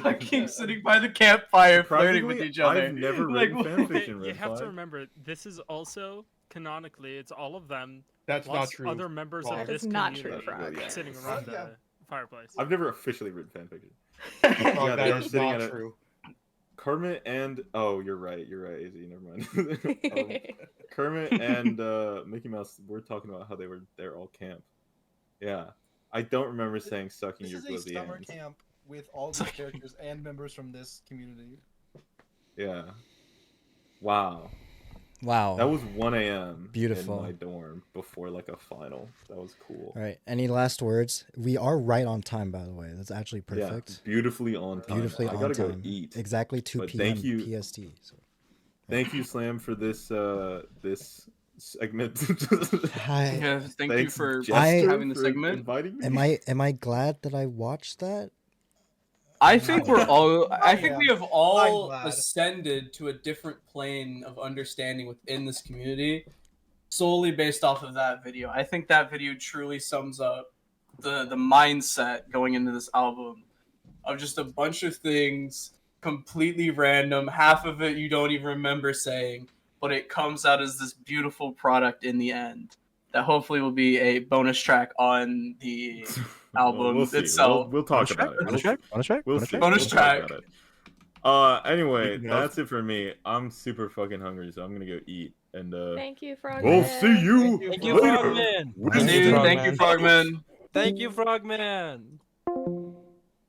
fucking sitting by the campfire flirting with each other? I've never Like, written fanfiction. You Red have to Flag. remember, this is also canonically, it's all of them. That's plus not true. other members Well, of That is this not community true, Frog. sitting around the fireplace. I've never officially written fanfiction. Frog, Yeah, that they are is sitting not at a true. Kermit and you're right, AZ, never mind. Kermit and Mickey Mouse were talking about how they're all camp. Yeah, I don't remember saying sucking This your is a glizzy summer hands. camp with all these characters and members from this community. Yeah. Wow. Wow. That was 1 a.m. Beautiful. in my dorm before like a final. That was cool. All right. Any last words? We are right on time, by the way. That's actually perfect. Yeah, beautifully on time. Beautifully I on gotta time. go eat. Exactly 2 But p.m. thank you, PST. So. Thank you, Slam, for this segment. Hi. Yeah, thank you Thanks, for Jester, having the for segment. Inviting me. Am I glad that I watched that? I think we're all. I think am. we have I'm all glad. ascended to a different plane of understanding within this community, solely based off of that video. I think that video truly sums up the mindset going into this album of just a bunch of things completely random. Half of it you don't even remember saying, but it comes out as this beautiful product in the end. That hopefully will be a bonus track on the album We'll see. itself. We'll talk about it. Bonus track? Bonus track? We'll Bonus see. track? Bonus We'll talk track. about it. Anyway, Anything else? that's it for me. I'm super fucking hungry, so I'm gonna go eat. And Thank you, Frog. we'll see you Thank you, later. Frogman. Winston. Dude, thank you, Frogman. Thank you, Frogman.